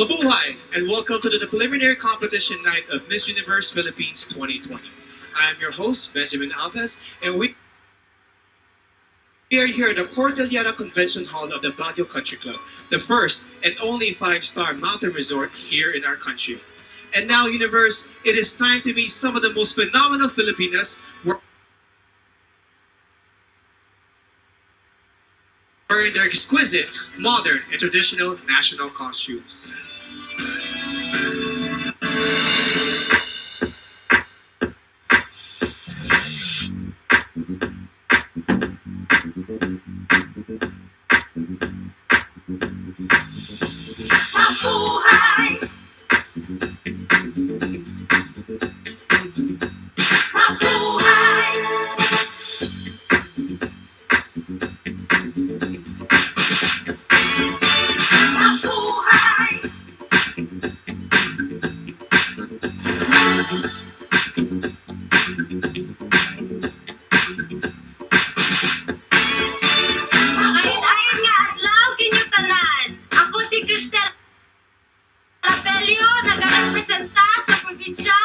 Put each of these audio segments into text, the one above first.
Mabuhay, and welcome to the preliminary competition night of Miss Universe Philippines 2020. I am your host, Benjamin Alves, and we are here at the Cordillera Convention Hall of the Baguio Country Club, the first and only 5-star mountain resort here in our country. And now, Universe, it is time to meet some of the most phenomenal Filipinas wearing their exquisite, modern, and traditional national costumes. Mabuhay! Mabuhay! Mabuhay! Ayon-ayon nga adlaw kinyo tanan. Ako si Cristel Apelio, nag-representa sa probinsya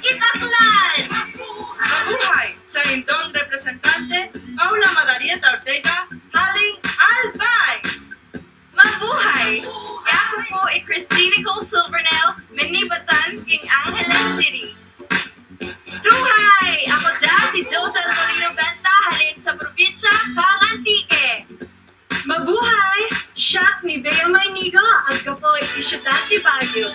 Itaklan. Mabuhay! Sa indong representante, Paula Madarieta Ortega, haling Albay! Mabuhay! Ako po ay Christine Nicole Silvernel, Minibatan, King Angeles City. Truhay! Ako dyan si Josel Molino Benta, halin sa probinsya Calantique. Mabuhay! Siak ni Bea Maynigo, ang kapoy isyudante Baguio.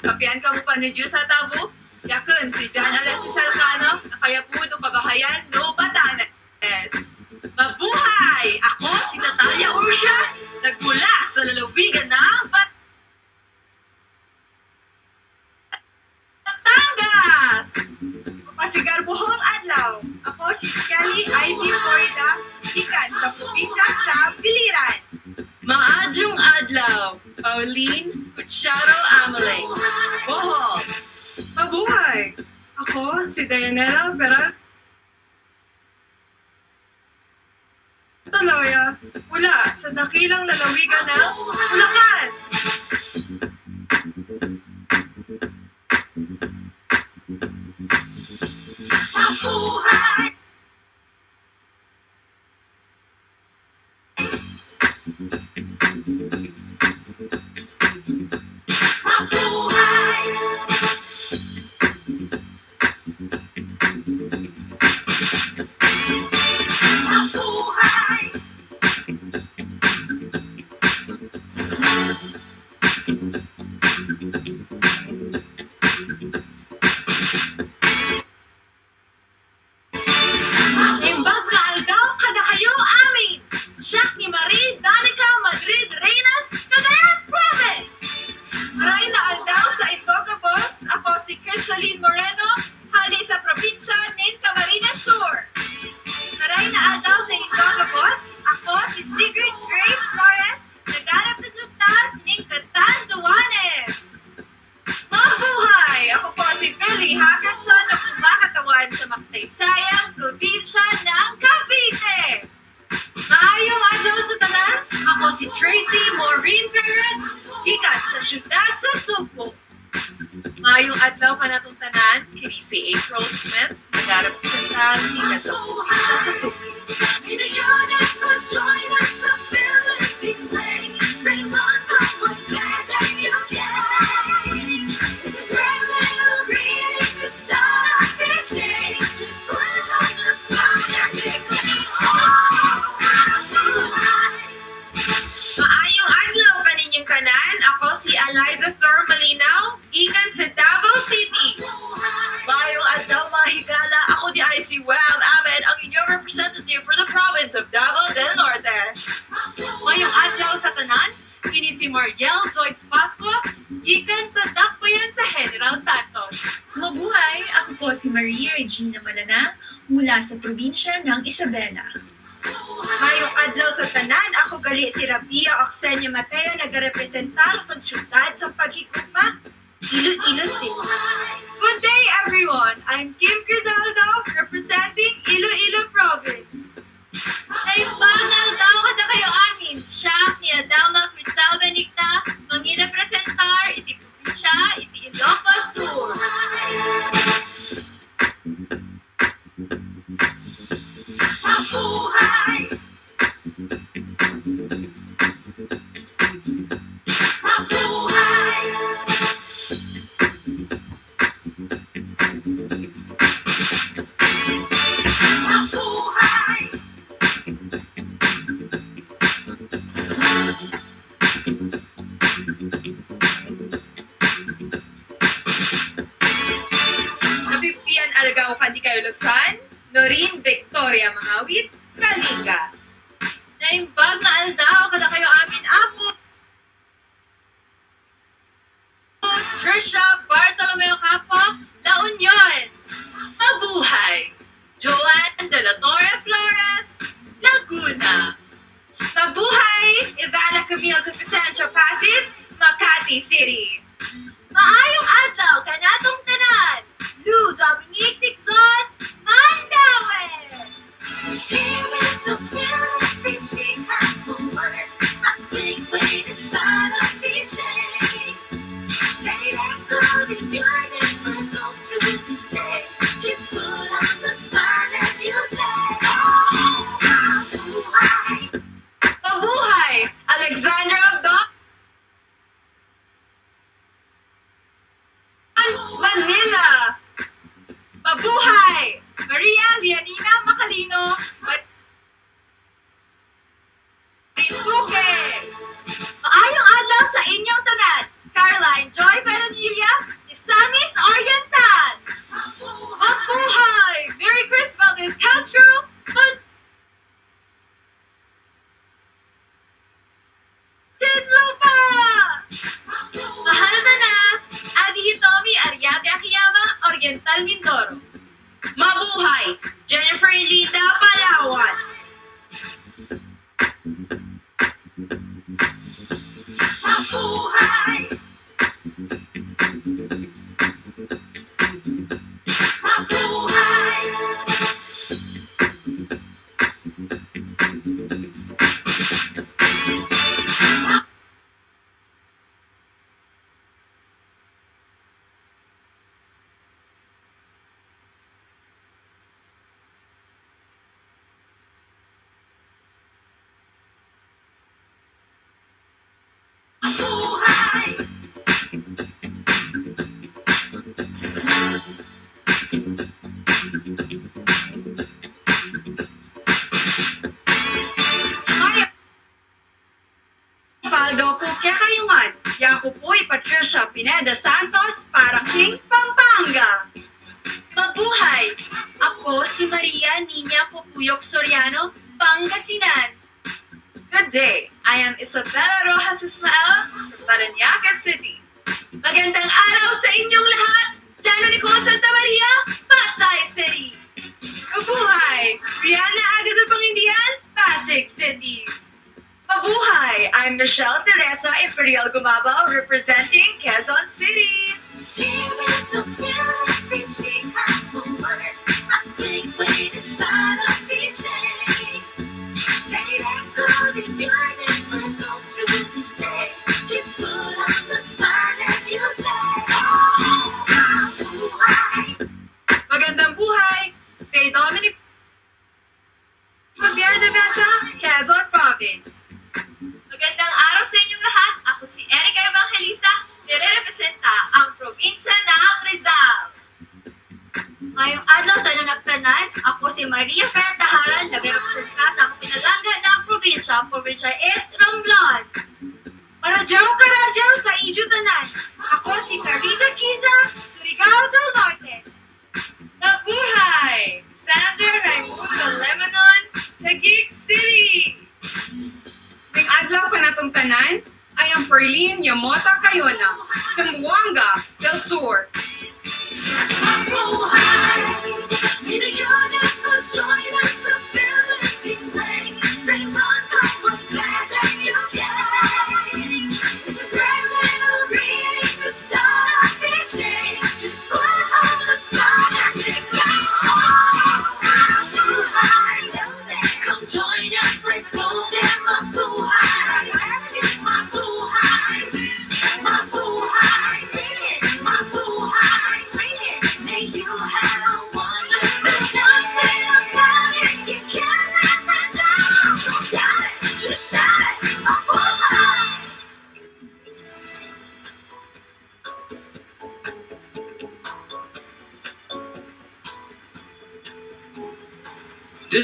Kapian ka mo pa ni Diyos sa tabo? Yakun si Jan Alexis Alcano, na kaya po ito kabahayan no Batanes. Mabuhay! Ako si Natalia Ursia, nagmula sa lalawigan ng Batangas! Pasigarbuhong adlaw, ako si Skelly Ivy Florida, ikan sa probinsya sa Biliran. Maadjong adlaw, Pauline Cucharo Amalix, Bohol. Mabuhay! Ako si Dayanela Peral Taloya, mula sa dakilang lalawigan ng Bulacan. Mabuhay! Mabuhay! Mabuhay! Imbag kaaldaw kada kayo amin! Siak ni Marie Danica Madrid Reynas, Cagayan Province! Maray na aldaw sa Itogabos, ako si Crisaline Moreno, hali sa probinsya nin Camarines Sur. Maray na aldaw sa Itogabos, ako si Sigrid Grace Flores, nag-representant ning Catanduanes. Mabuhay! Ako po si Billy Hackinson na kumakatawan sa makasaysayang probinsya ng Cavite. Maayong adlaw sa tanan, ako si Tracy Maureen Perez, ikat sa syudad sa Subo. Mayong adlaw ka natong tanan, kini si April Smith, nag-representan ikan sa probinsya sa Subo. May the universe join us to Philippine way. Say welcome again and again. It's a great little greeting to start off each day. Just put it on the spot and just say, oh, mabuhay. Maayong adlaw kaninyong tanan, ako si Eliza Flor Malinaw, ikan sa Davao City. Mayong adlaw mga higala, ako di ay si Wild Ahmed, ang inyong representative for the province of Davao del Norte. Mayong adlaw sa tanan, kini si Mariel Joyce Pasco, gikan sa Dakbayan sa General Santos. Mabuhay! Ako po si Maria Regina Malana mula sa probinsya ng Isabela. Mayong adlaw sa tanan, ako gali si Rabia Oxenia Mateo nagarepresentar sa syudad sa paghigugma. Iloilo City. Good day, everyone! I'm Kim Crisaldo, representing Iloilo Province. Naibangal daw kada kayo amin. Siya ni Adalma Crisaldo Nicta, mangirepresentar iti probinsya, iti Ilocos Sur. Mabuhay! Mabuhay! Mabuhay! Napipian alagaw kandi kayo Luzon, Norin Victoria Mangawit, Kalinga. Naimbag na aldaw kada kayo amin apo. Trisha Bartolomeo Capo, La Union. Mabuhay! Joanne de la Torre Flores, Laguna. Mabuhay! Ivana Camille Supicencio Pasis, Makati City. Maayong adlaw kanatong tanan. Lou Dominique Dixon, Mandawi. Here in the Philippines, we have the word. A big way to start a PJ. Let it go to your neighbors all through this day. Just put on the smile as you say, oh, mabuhay. Mabuhay! Alexandra Abdon, Manila. Mabuhay! Maria Lianina Macalino, Marinduque. Maayong adlaw sa inyong tanan. Caroline Joy Veronilla, Isamis Oriental. Mabuhay! Mary Chris Valdez Castro, Tinlupa! Mahalata na! Adi Hitomi Ariate Akiyama, Oriental Mindoro. Mabuhay! Jennifer Lita Palawan. Mabuhay. Mabuhay. Mabuhay. Paldo po kaya kayungan. Yaku po'y Patricia Pineda Santos para King Pampanga. Mabuhay! Ako si Maria Nina Pupuyok Soriano, Pangasinan. Good day. I am Isabella Rojas Ismael, Parañaque City. Magandang araw sa inyong lahat! San Nicole Santa Maria, Pasay City. Mabuhay! Rihanna Aga sa Pangindian, Pasig City. Mabuhay! I'm Michelle Teresa Imperial Gumabao representing Quezon City. Here in the Philippines, we have the word. A big way to start a PJ. Let it go to your neighbors all through this day. Just put on the smile as you say, oh, mabuhay. Magandang buhay! Kay Dominic Javier de Mesa, Quezon Province. Magandang araw sa inyong lahat. Ako si Erica Evangelista, nire-representa ang probinsya ng Rizal. Ngayong adlaw sa inyong nagtanan, ako si Maria Fel Taharan, nagre-representa sa akong pinalangga ng probinsya 8 Romblon. Maradyaw karadyaw sa Ijo Tanan. Ako si Carissa Kiza, Surigao del Norte. Mabuhay! Sandra Raimundo Lebanon, Taguig City. Ning adlaw ko natong tanan, I am Perlene Yamota Cayona, Zamboanga del Sur. Mabuhay. May the universe join us, the Philippine ways.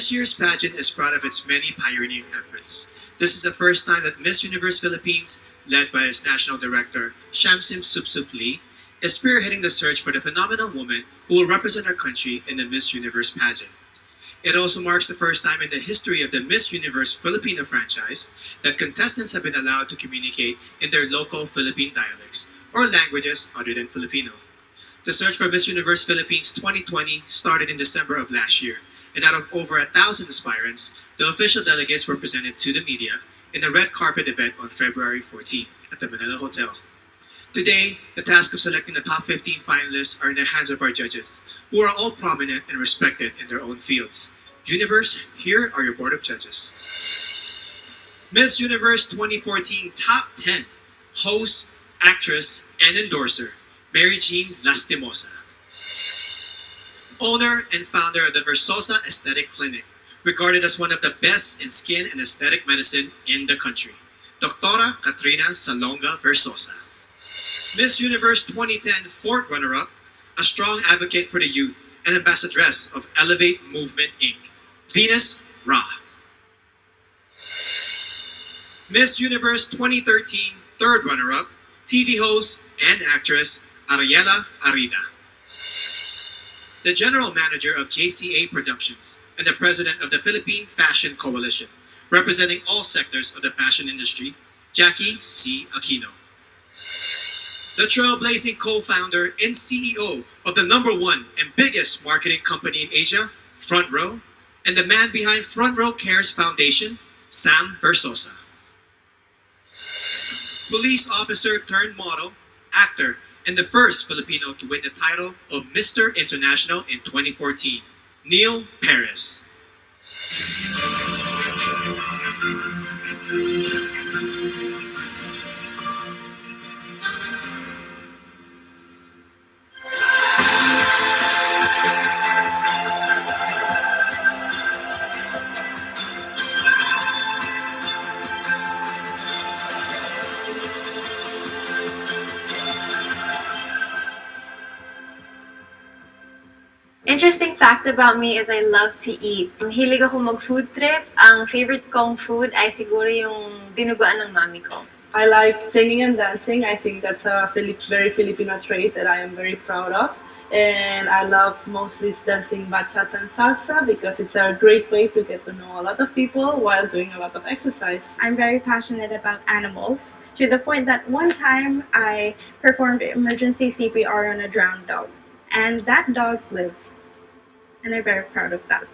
This year's pageant is proud of its many pioneering efforts. This is the first time that Miss Universe Philippines, led by its national director, Shamsim Supsup Lee, is spearheading the search for the phenomenal woman who will represent our country in the Miss Universe pageant. It also marks the first time in the history of the Miss Universe Filipino franchise that contestants have been allowed to communicate in their local Philippine dialects or languages other than Filipino. The search for Miss Universe Philippines 2020 started in December of last year, and out of over 1,000 aspirants, the official delegates were presented to the media in a red carpet event on February 14 at the Manila Hotel. Today, the task of selecting the top 15 finalists are in the hands of our judges, who are all prominent and respected in their own fields. Universe, here are your board of judges. Miss Universe 2014 Top 10 Host, Actress, and Endorser, Mary Jean Lastimosa. Owner and founder of the Versosa Aesthetic Clinic, regarded as one of the best in skin and aesthetic medicine in the country, Dr. Katrina Salonga Versosa. Miss Universe 2010 fourth runner-up, a strong advocate for the youth and ambassadress of Elevate Movement Inc., Venus Ra. Miss Universe 2013 third runner-up, TV host and actress Ariela Arida. The general manager of JCA Productions and the president of the Philippine Fashion Coalition, representing all sectors of the fashion industry, Jackie C. Aquino. The trailblazing co-founder and CEO of the #1 and biggest marketing company in Asia, Front Row, and the man behind Front Row Cares Foundation, Sam Versosa. Police officer turned model, actor, and the first Filipino to win the title of Mr. International in 2014, Neil Perez. Interesting fact about me is I love to eat. Hilig ako mag-food trip. Ang favorite kong food ay siguro yung dinuguan ng mami ko. I like singing and dancing. I think that's a very Filipino trait that I am very proud of. And I love mostly dancing bachata and salsa because it's a great way to get to know a lot of people while doing a lot of exercise. I'm very passionate about animals to the point that one time I performed emergency CPR on a drowned dog. And that dog lived. And I'm very proud of that.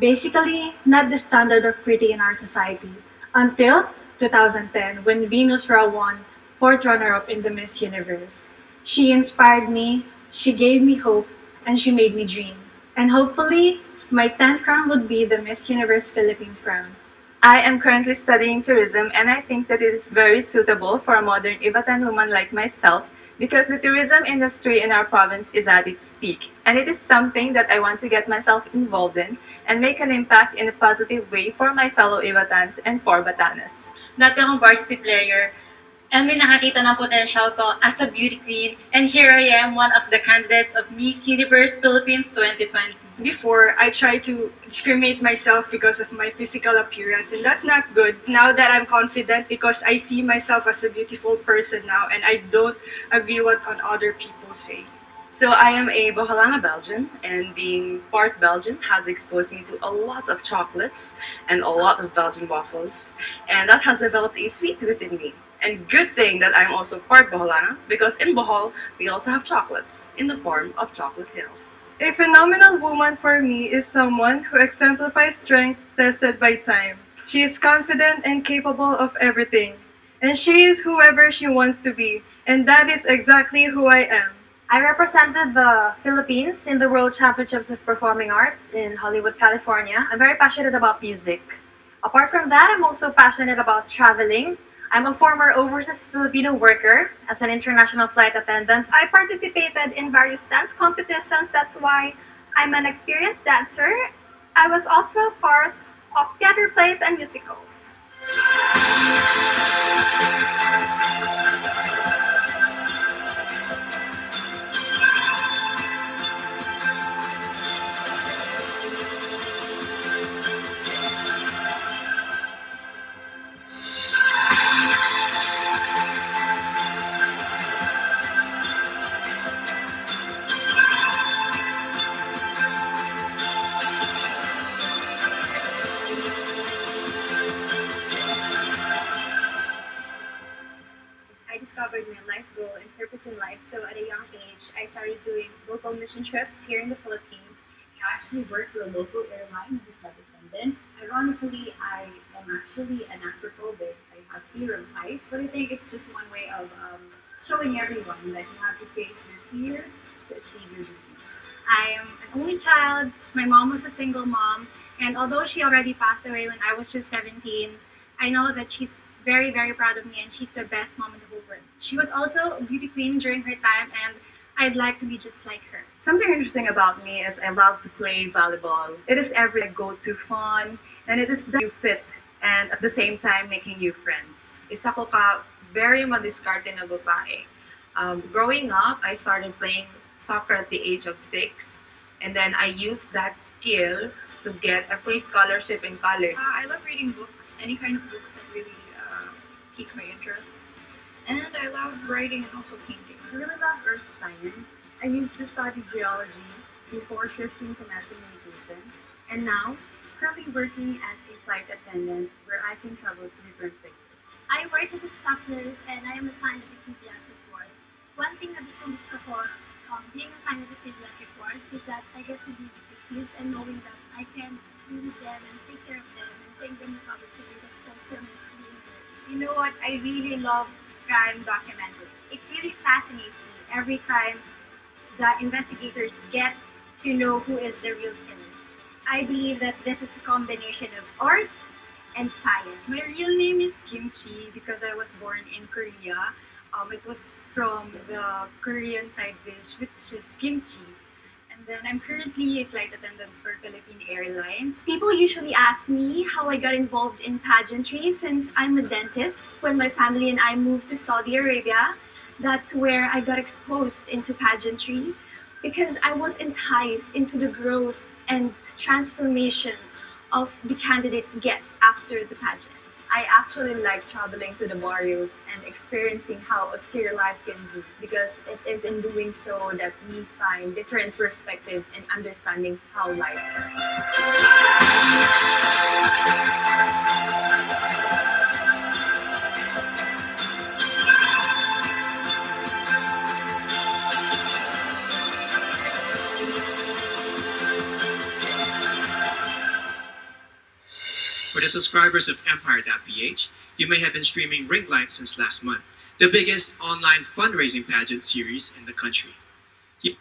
Basically, not the standard of pretty in our society. Until 2010, when Venus Ra won fourth runner-up in the Miss Universe. She inspired me, she gave me hope, and she made me dream. And hopefully, my 10th crown would be the Miss Universe Philippines crown. I am currently studying tourism, and I think that it is very suitable for a modern Ivatan woman like myself because the tourism industry in our province is at its peak, and it is something that I want to get myself involved in and make an impact in a positive way for my fellow Ivatans and for Batanes. Dati akong varsity player, and may nakakita ng potential ko as a beauty queen, and here I am, one of the candidates of Miss Universe Philippines 2020. Before, I tried to discriminate myself because of my physical appearance, and that's not good. Now that I'm confident because I see myself as a beautiful person now, and I don't agree what on other people say. So I am a Boholana Belgian, and being part Belgian has exposed me to a lot of chocolates and a lot of Belgian waffles, and that has developed a sweet tooth in me. And good thing that I'm also part Boholana, because in Bohol, we also have chocolates in the form of chocolate hills. A phenomenal woman for me is someone who exemplifies strength tested by time. She is confident and capable of everything. And she is whoever she wants to be. And that is exactly who I am. I represented the Philippines in the World Championships of Performing Arts in Hollywood, California. I'm very passionate about music. Apart from that, I'm also passionate about traveling. I'm a former overseas Filipino worker as an international flight attendant. I participated in various dance competitions. That's why I'm an experienced dancer. I was also part of theater plays and musicals. discovered my life goal and purpose in life. So at a young age, I started doing local mission trips here in the Philippines. I actually work for a local airline as a flight attendant. Ironically, I am actually an acrophobic. I have fear of heights, but I think it's just one way of showing everyone that you have to face your fears to achieve your dreams. I am an only child. My mom was a single mom, and although she already passed away when I was just 17, I know that she's very, very proud of me and she's the best mom in the whole world. She was also a beauty queen during her time, and I'd like to be just like her. Something interesting about me is I love to play volleyball. It is every go-to fun, and it is that you fit, and at the same time making you friends. Isa ko ka very madiskarte na babae. Growing up, I started playing soccer at the age of 6, and then I used that skill to get a free scholarship in college. I love reading books, any kind of books that really pique my interests. And I love writing and also painting. I really love earth science. I used to study geology before shifting to mass communication, and now currently working as a flight attendant where I can travel to different places. I work as a staff nurse and I am assigned at the pediatric ward. One thing na gusto ko being assigned at the pediatric ward is that I get to be with the kids and knowing that I can be with them and take care of them and take them recover so that's fulfillment of being nurse. You know what? I really love crime documentaries. It really fascinates me. Every crime, the investigators get to know who is the real killer. I believe that this is a combination of art and science. My real name is Kimchi because I was born in Korea. It was from the Korean side dish, which is kimchi. And then I'm currently a flight attendant for Philippine Airlines. People usually ask me how I got involved in pageantry since I'm a dentist. When my family and I moved to Saudi Arabia, that's where I got exposed into pageantry because I was enticed into the growth and transformation of the candidates get after the pageant. I actually like traveling to the barrios and experiencing how austere life can be because it is in doing so that we find different perspectives and understanding how life For the subscribers of Empire.ph, you may have been streaming Ring Light since last month, the biggest online fundraising pageant series in the country. You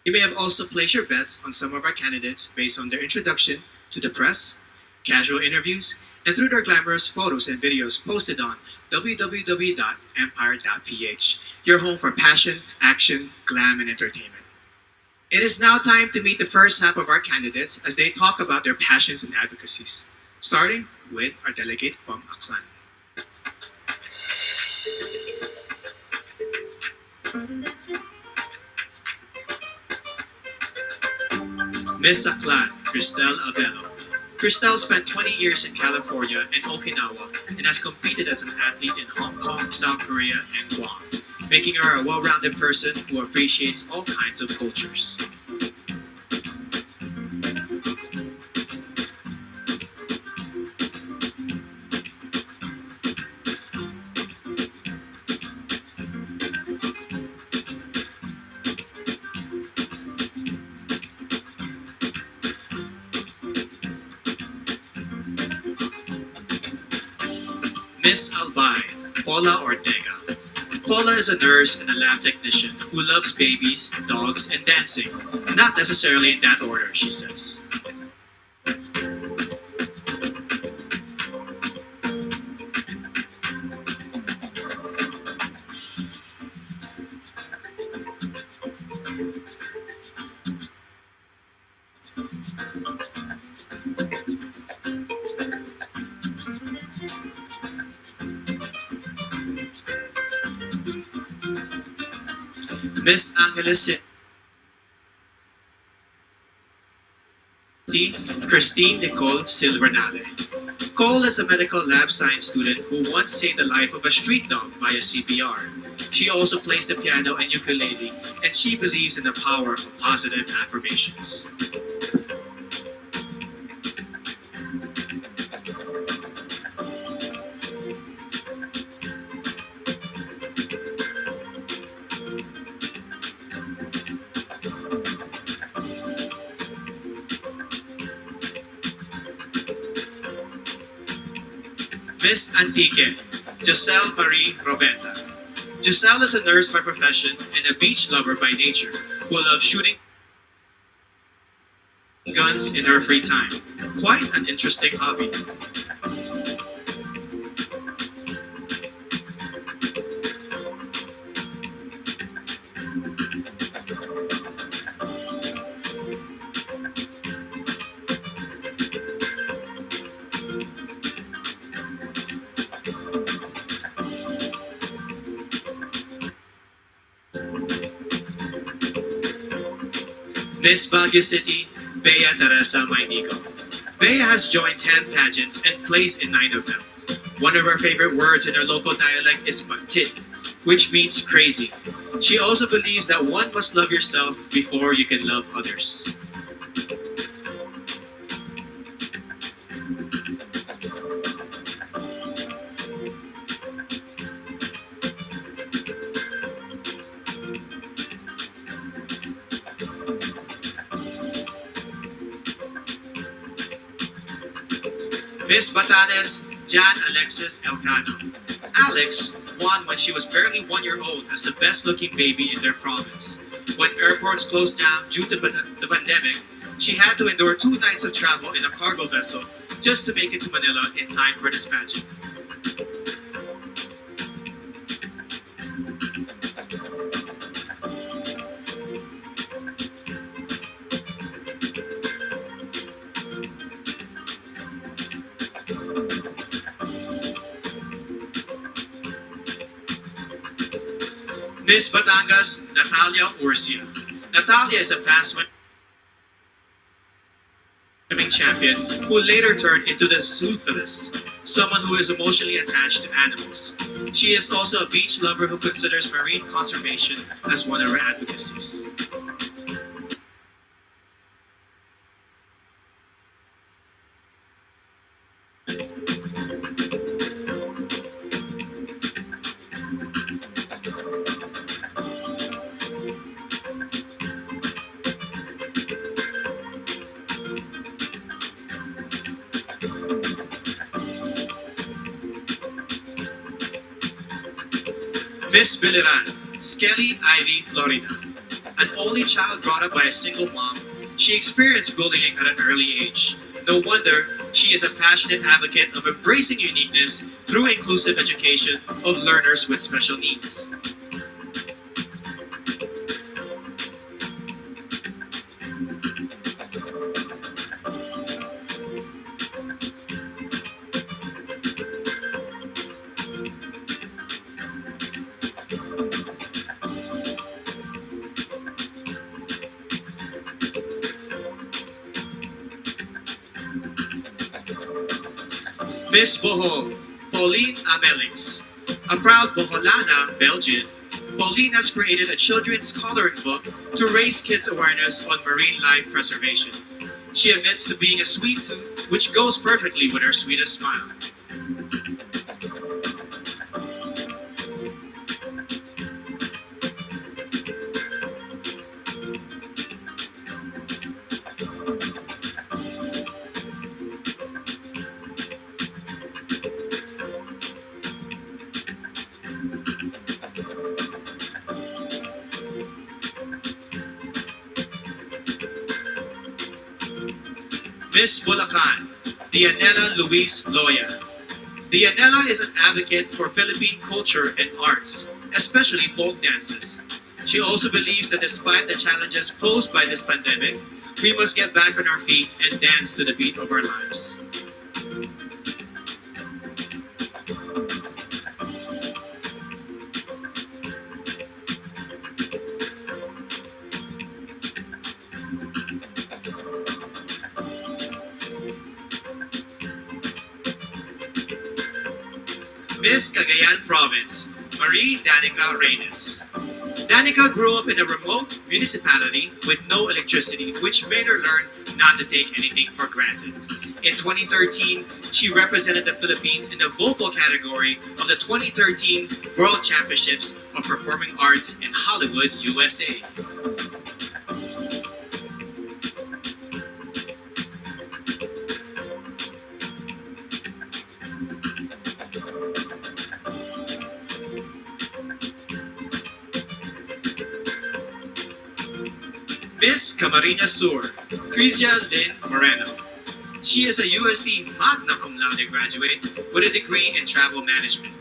may have also placed your bets on some of our candidates based on their introduction to the press, casual interviews, and through their glamorous photos and videos posted on www.empire.ph, your home for passion, action, glam, and entertainment. It is now time to meet the first half of our candidates as they talk about their passions and advocacies, starting with our delegate from Aklan. Miss Aklan, Cristel Abello. Cristel spent 20 years in California and Okinawa and has competed as an athlete in Hong Kong, South Korea, and Guam, making her a well-rounded person who appreciates all kinds of cultures. Miss Albay, Paula Ortega. Paula is a nurse and a lab technician who loves babies, dogs, and dancing. Not necessarily in that order, she says. Miss Angeles Christine Nicole Silvernale. Cole is a medical lab science student who once saved the life of a street dog via CPR. She also plays the piano and ukulele, and she believes in the power of positive affirmations. Miss Antique, Giselle Marie Robenta. Giselle is a nurse by profession and a beach lover by nature who loves shooting guns in her free time. Quite an interesting hobby. Miss Baguio City, Bea Teresa Mainigo. Bea has joined 10 pageants and placed in 9 of them. One of her favorite words in her local dialect is "pantit," which means crazy. She also believes that one must love yourself before you can love others. Miss Batanes, Jan Alexis Elcano. Alex won when she was barely 1 year old as the best looking baby in their province. When airports closed down due to the pandemic, she had to endure 2 nights of travel in a cargo vessel just to make it to Manila in time for this pageant. Miss Batangas, Natalia Urcia. Natalia is a past swimming champion who later turned into the zoophilist, someone who is emotionally attached to animals. She is also a beach lover who considers marine conservation as one of her advocacies. Miss Biliran, Skelly Ivy, Florida. An only child brought up by a single mom, she experienced bullying at an early age. No wonder she is a passionate advocate of embracing uniqueness through inclusive education of learners with special needs. Miss Bohol, Pauline Amelings. A proud Boholana, Belgian, Pauline has created a children's coloring book to raise kids' awareness on marine life preservation. She admits to being a sweet tooth, which goes perfectly with her sweetest smile. Miss Bulacan, Dianela Luis Loya. Dianela is an advocate for Philippine culture and arts, especially folk dances. She also believes that despite the challenges posed by this pandemic, we must get back on our feet and dance to the beat of our lives. Miss Cagayan Province, Marie Danica Reyes. Danica grew up in a remote municipality with no electricity, which made her learn not to take anything for granted. In 2013, she represented the Philippines in the vocal category of the 2013 World Championships of Performing Arts in Hollywood, USA. Miss Camarines Sur, Crisia Lynn Moreno. She is a USD magna cum laude graduate with a degree in travel management.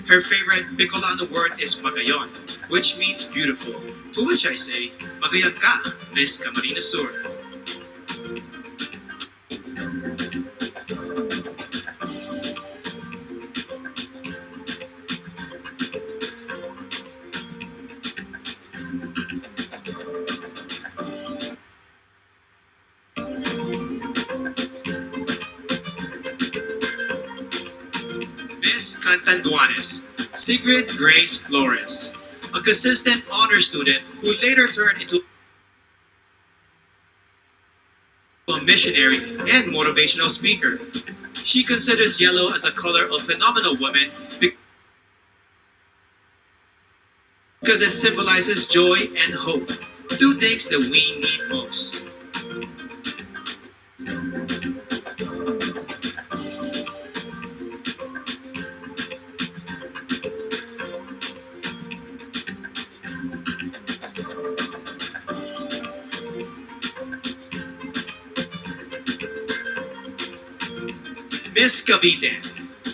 Her favorite Bicolano word is magayon, which means beautiful. To which I say, magayon ka, Miss Camarines Sur. Miss Cantanduanes, Sigrid Grace Flores, a consistent honor student who later turned into a missionary and motivational speaker. She considers yellow as the color of phenomenal women because it symbolizes joy and hope, two things that we need most. Miss Cavite,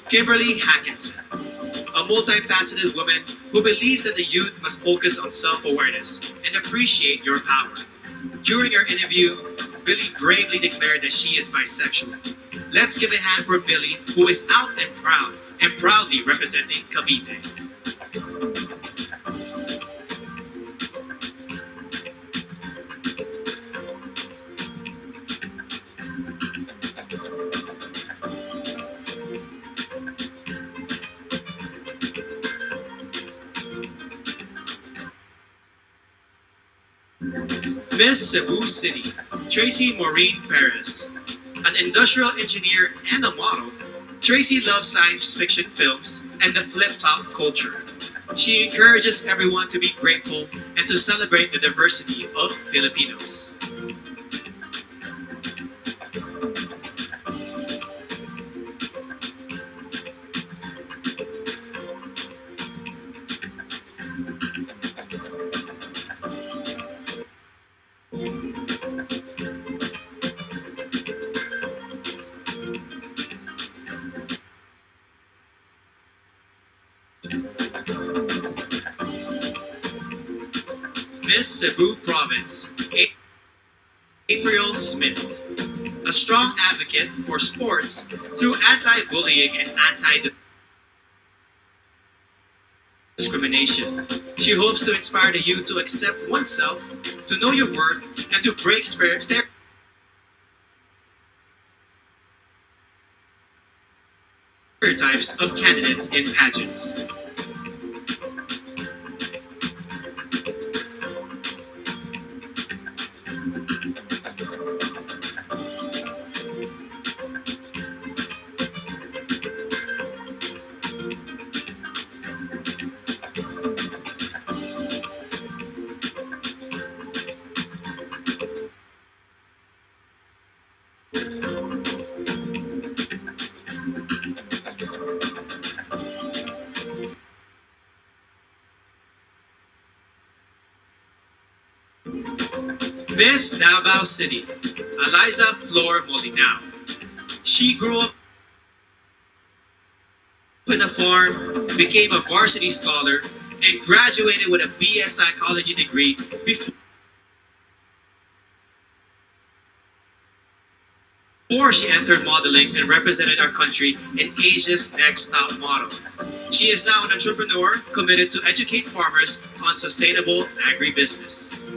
Kimberly Hackinson, a multifaceted woman who believes that the youth must focus on self-awareness and appreciate your power. During her interview, Billy bravely declared that she is bisexual. Let's give a hand for Billy, who is out and proudly representing Cavite. Miss Cebu City, Tracy Maureen Perez. An industrial engineer and a model, Tracy loves science fiction films and the flip-top culture. She encourages everyone to be grateful and to celebrate the diversity of Filipinos. Miss Cebu Province, April Smith, a strong advocate for sports through anti-bullying and anti-discrimination. She hopes to inspire the youth to accept oneself, to know your worth, and to break stereotypes of candidates in pageants. Miss Davao City, Eliza Flor Molinao. She grew up in a farm, became a varsity scholar, and graduated with a BS Psychology degree before she entered modeling and represented our country in Asia's Next Top Model. She is now an entrepreneur committed to educate farmers on sustainable agribusiness.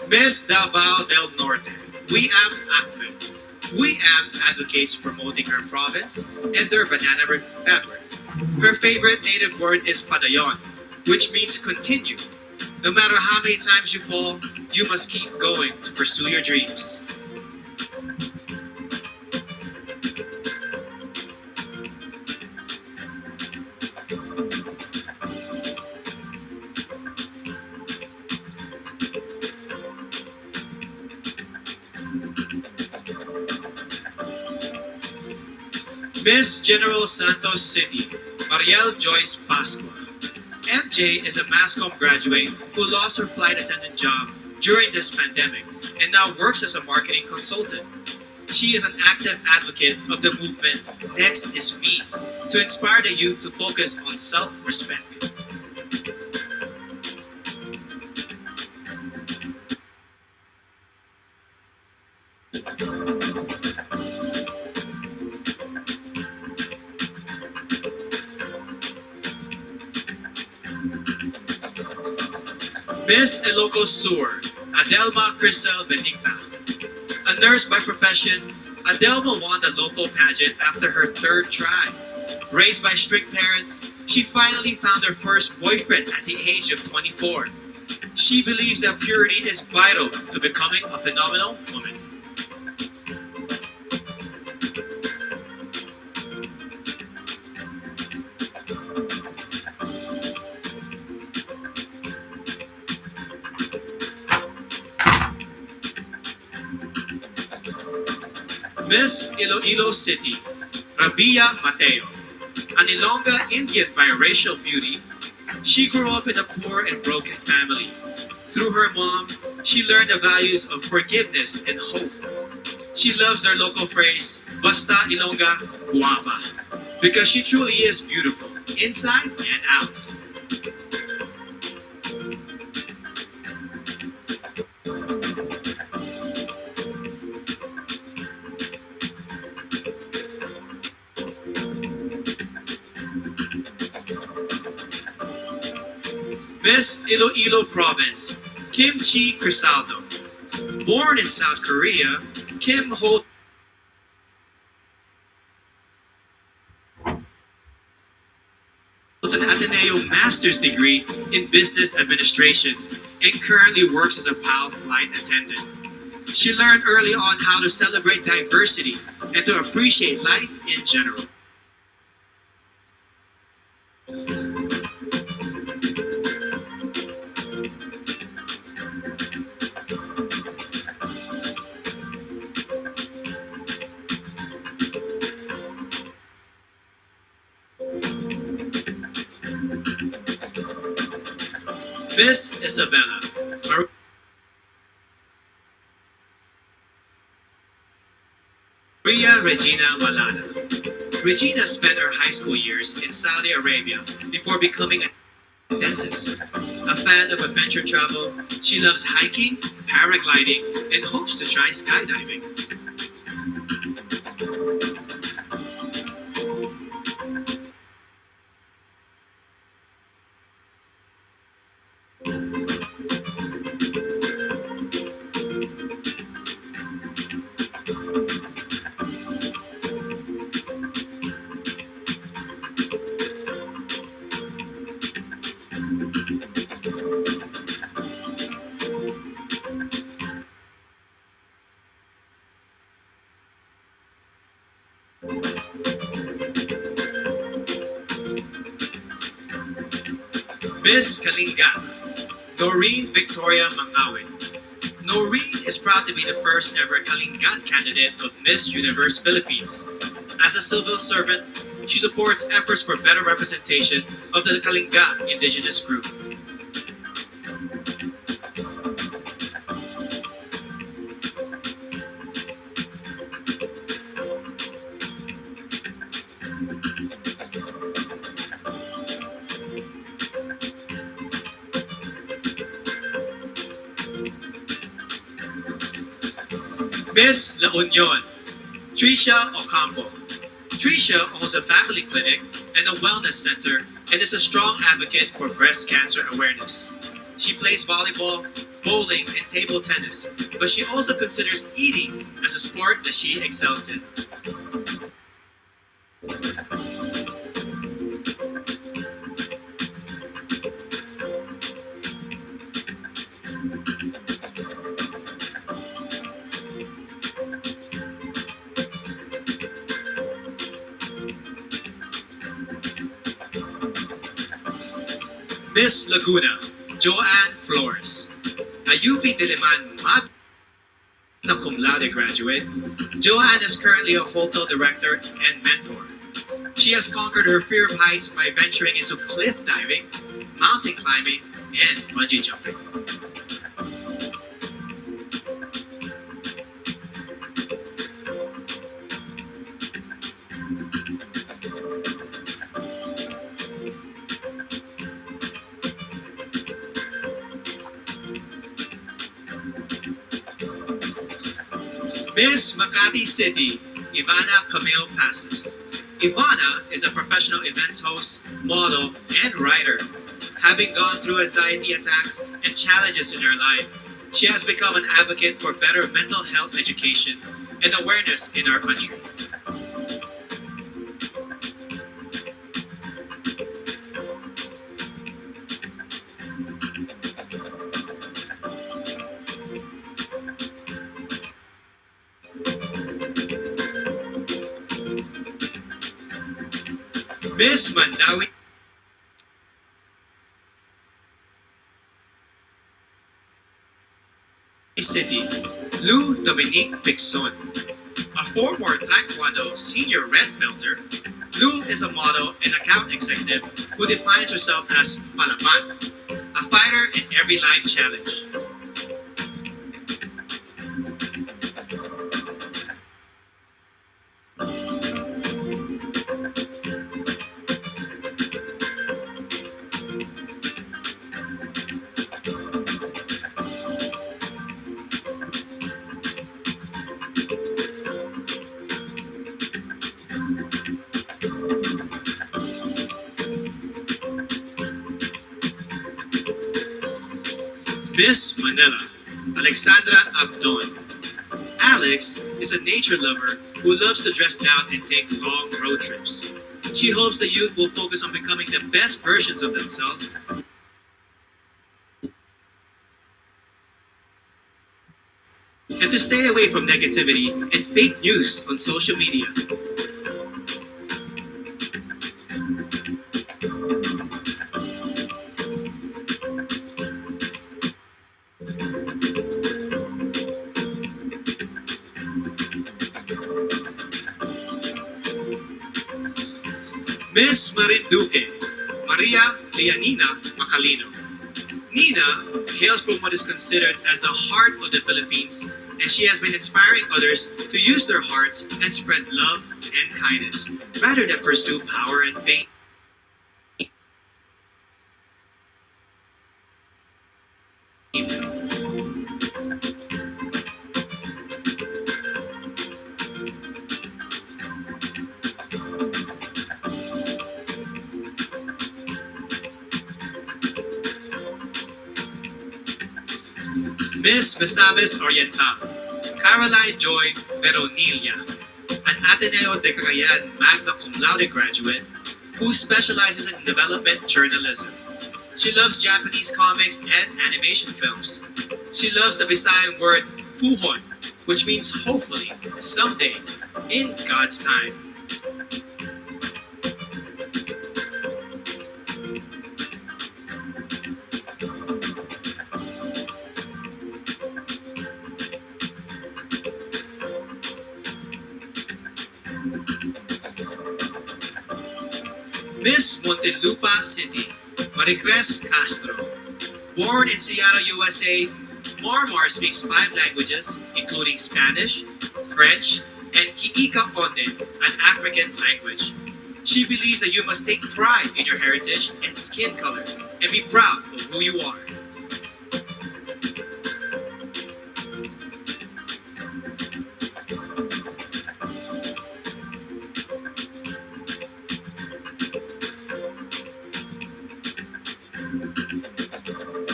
Miss Davao del Norte, Weam Ahmed. Weam advocates promoting her province and their banana fabric. Her favorite native word is padayon, which means continue. No matter how many times you fall, you must keep going to pursue your dreams. Miss General Santos City, Mariel Joyce Pascua. MJ is a mass comm graduate who lost her flight attendant job during this pandemic and now works as a marketing consultant. She is an active advocate of the movement Next is Me to inspire the youth to focus on self-respect. Miss Ilocos Sur, Adelma Crisel Benigna. A nurse by profession, Adelma won the local pageant after her third try. Raised by strict parents, she finally found her first boyfriend at the age of 24. She believes that purity is vital to becoming a phenomenal woman. Miss Iloilo City, Rabia Mateo. An Ilongga Indian biracial beauty, she grew up in a poor and broken family. Through her mom, she learned the values of forgiveness and hope. She loves their local phrase, Basta Ilongga Guapa, because she truly is beautiful, inside and out. Miss Iloilo Province, Kim Chi Crisaldo. Born in South Korea, Kim holds an Ateneo Master's degree in Business Administration and currently works as a PAL flight attendant. She learned early on how to celebrate diversity and to appreciate life in general. Miss Isabella Maria Regina Malana. Regina spent her high school years in Saudi Arabia before becoming a dentist. A fan of adventure travel, she loves hiking, paragliding, and hopes to try skydiving. Miss Kalinga, Noreen Victoria Mangawin. Noreen is proud to be the first ever Kalinga candidate of Miss Universe Philippines. As a civil servant, she supports efforts for better representation of the Kalinga indigenous group. Miss La Union, Tricia Ocampo. Tricia owns a family clinic and a wellness center and is a strong advocate for breast cancer awareness. She plays volleyball, bowling, and table tennis, but she also considers eating as a sport that she excels in. Miss Laguna, Joanne Flores. A UP Diliman magna cum laude graduate, Joanne is currently a hotel director and mentor. She has conquered her fear of heights by venturing into cliff diving, mountain climbing, and bungee jumping. Miss Makati City, Ivana Camille Passes. Ivana is a professional events host, model, and writer. Having gone through anxiety attacks and challenges in her life, she has become an advocate for better mental health education and awareness in our country. Miss Mandawi City, Lou Dominique Pixon. A former Taekwondo senior red belter, Lou is a model and account executive who defines herself as Palaban, a fighter in every life challenge. Miss Manila, Alexandra Abdon. Alex is a nature lover who loves to dress down and take long road trips. She hopes the youth will focus on becoming the best versions of themselves and to stay away from negativity and fake news on social media. Miss Marinduque, Maria Leonina Macalino. Nina hails from what is considered as the heart of the Philippines, and she has been inspiring others to use their hearts and spread love and kindness, rather than pursue power and fame. Miss Misamis Oriental, Caroline Joy Veronilla, an Ateneo de Cagayan magna cum laude graduate who specializes in development journalism. She loves Japanese comics and animation films. She loves the Visayan word puhon, which means hopefully, someday, in God's time. Miss Montelupa City, Maricres Castro. Born in Seattle, USA, Marmar speaks 5 languages, including Spanish, French, and Kiika Onde, an African language. She believes that you must take pride in your heritage and skin color, and be proud of who you are.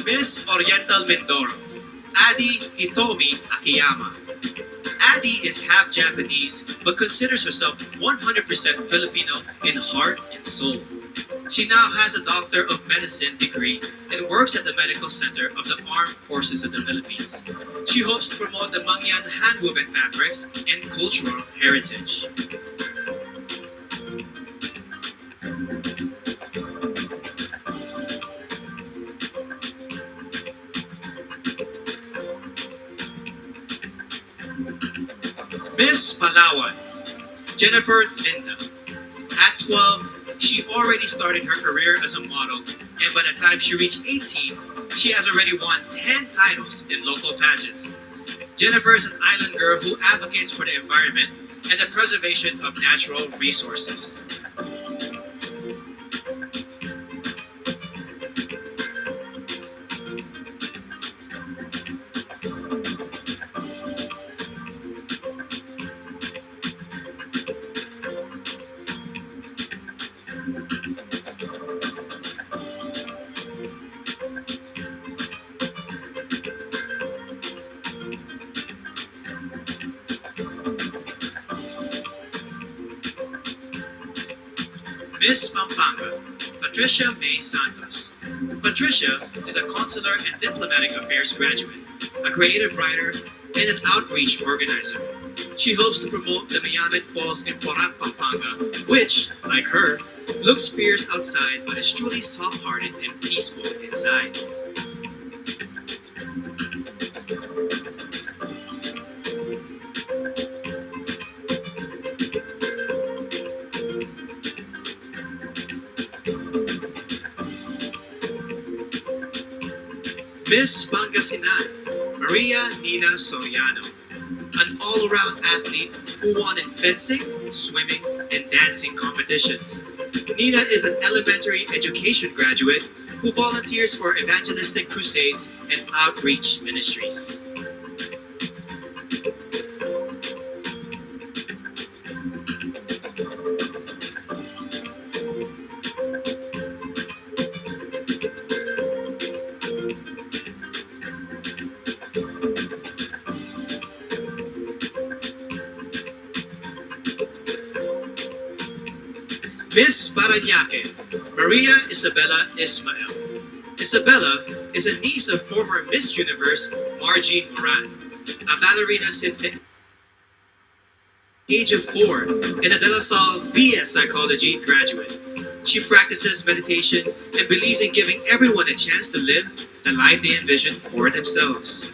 Miss Oriental Mindoro, Adi Hitomi Akiyama. Adi is half Japanese but considers herself 100% Filipino in heart and soul. She now has a Doctor of Medicine degree and works at the Medical Center of the Armed Forces of the Philippines. She hopes to promote the Mangyan hand-woven fabrics and cultural heritage. Miss Palawan, Jennifer Linda. At 12, she already started her career as a model, and by the time she reached 18, she has already won 10 titles in local pageants. Jennifer is an island girl who advocates for the environment and the preservation of natural resources. Miss Pampanga, Patricia May Santos. Patricia is a consular and diplomatic affairs graduate, a creative writer, and an outreach organizer. She hopes to promote the Mayamit Falls in Porac, Pampanga, which, like her, looks fierce outside but is truly soft-hearted and peaceful inside. Miss Pangasinan, Maria Nina Soriano, an all-around athlete who won in fencing, swimming, and dancing competitions. Nina is an elementary education graduate who volunteers for evangelistic crusades and outreach ministries. Miss Parañaque, Maria Isabella Ismael. Isabella is a niece of former Miss Universe Margie Moran, a ballerina since the age of 4 and a De La Salle BS Psychology graduate. She practices meditation and believes in giving everyone a chance to live the life they envision for themselves.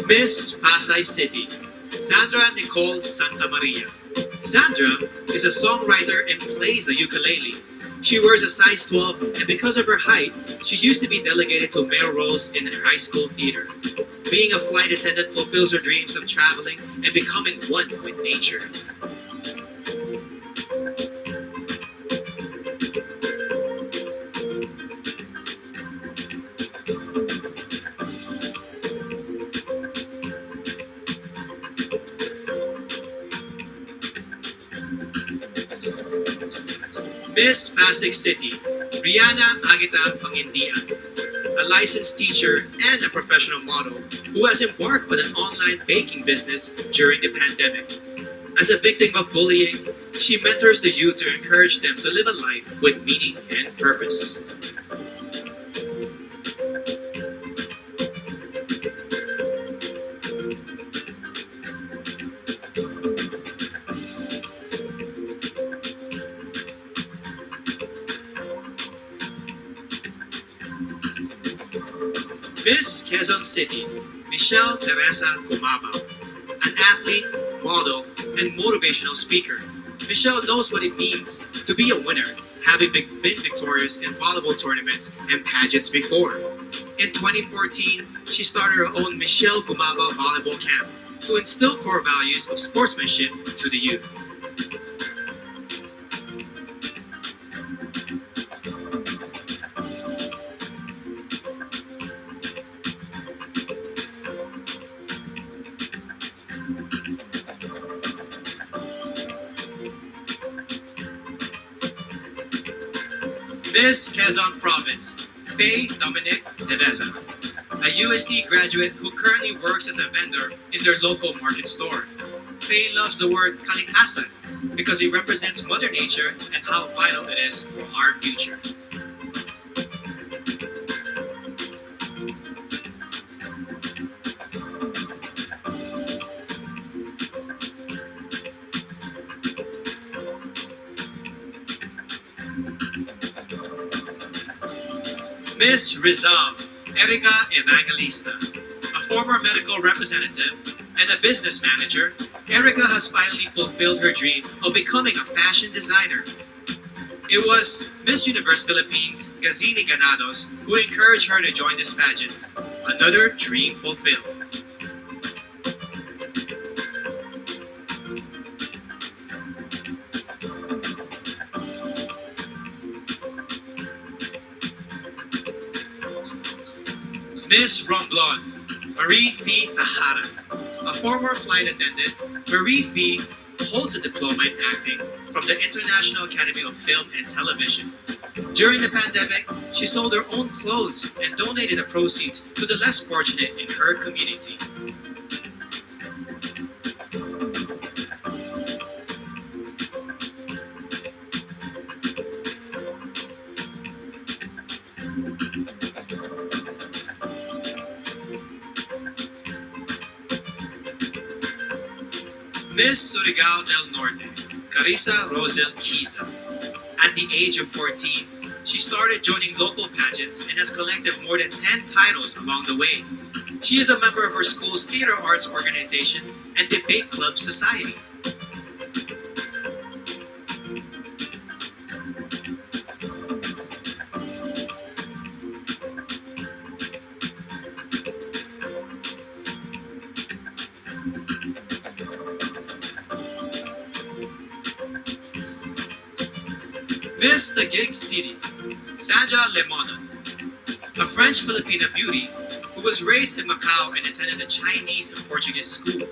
Miss Pasay City, Sandra Nicole Santa Maria. Sandra is a songwriter and plays the ukulele. She wears a size 12, and because of her height, she used to be delegated to male roles in high school theater. Being a flight attendant fulfills her dreams of traveling and becoming one with nature. Miss Pasig City, Rihanna Agita Pangindian, a licensed teacher and a professional model who has embarked on an online baking business during the pandemic. As a victim of bullying, she mentors the youth to encourage them to live a life with meaning and purpose. Miss Quezon City, Michelle Teresa Kumabao, an athlete, model, and motivational speaker. Michelle knows what it means to be a winner, having been victorious in volleyball tournaments and pageants before. In 2014, she started her own Michelle Kumabao Volleyball Camp to instill core values of sportsmanship to the youth. Miss Quezon Province, Faye Dominic Deveza, a USD graduate who currently works as a vendor in their local market store. Faye loves the word kalikasan because it represents Mother Nature and how vital it is for our future. Miss Rizal, Erika Evangelista. A former medical representative and a business manager, Erika has finally fulfilled her dream of becoming a fashion designer. It was Miss Universe Philippines, Gazini Ganados, who encouraged her to join this pageant. Another dream fulfilled. Miss Romblon, Marie Fee Tahara. A former flight attendant, Marie Fee holds a diploma in acting from the International Academy of Film and Television. During the pandemic, she sold her own clothes and donated the proceeds to the less fortunate in her community. Miss Surigao del Norte, Carissa Rosel Kiza. At the age of 14, she started joining local pageants and has collected more than 10 titles along the way. She is a member of her school's theater arts organization and debate club society. Miss the Gig City, Sanja Lemonon, a French-Filipina beauty who was raised in Macau and attended a Chinese and Portuguese school.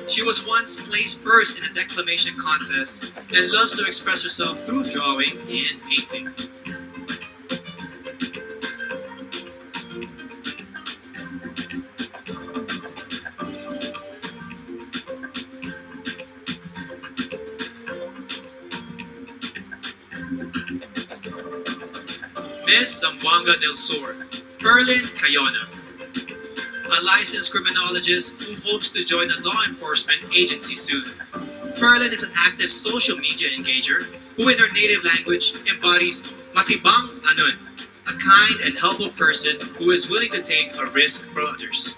She was once placed first in a declamation contest and loves to express herself through drawing and painting. Miss Zamboanga del Sur, Perlin Cayona, a licensed criminologist who hopes to join a law enforcement agency soon. Perlin is an active social media engager who in her native language embodies matibang anon, a kind and helpful person who is willing to take a risk for others.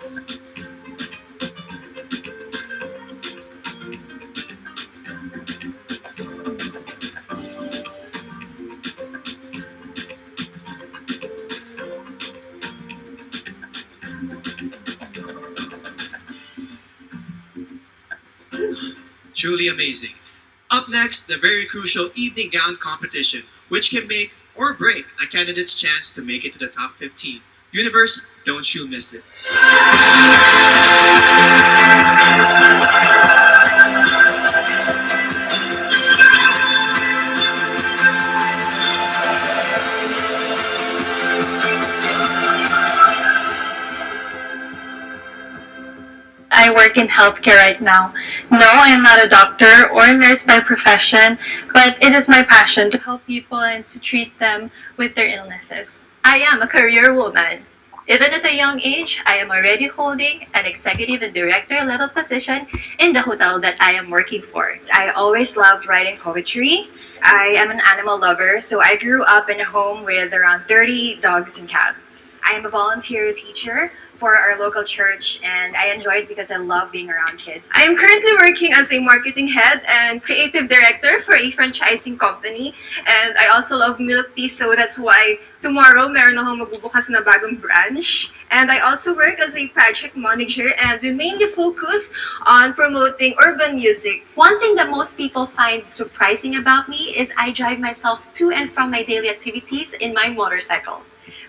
Truly amazing. Up next, the very crucial evening gown competition, which can make or break a candidate's chance to make it to the top 15. Universe, don't you miss it. I work in healthcare right now. No, I am not a doctor or a nurse by profession, but it is my passion to help people and to treat them with their illnesses. I am a career woman. Even at a young age, I am already holding an executive and director level position in the hotel that I am working for. I always loved writing poetry. I am an animal lover, so I grew up in a home with around 30 dogs and cats. I am a volunteer teacher for our local church, and I enjoy it because I love being around kids. I am currently working as a marketing head and creative director for a franchising company. And I also love milk tea, so that's why tomorrow meron akong magbubukas na bagong branch. And I also work as a project manager, and we mainly focus on promoting urban music. One thing that most people find surprising about me is I drive myself to and from my daily activities in my motorcycle.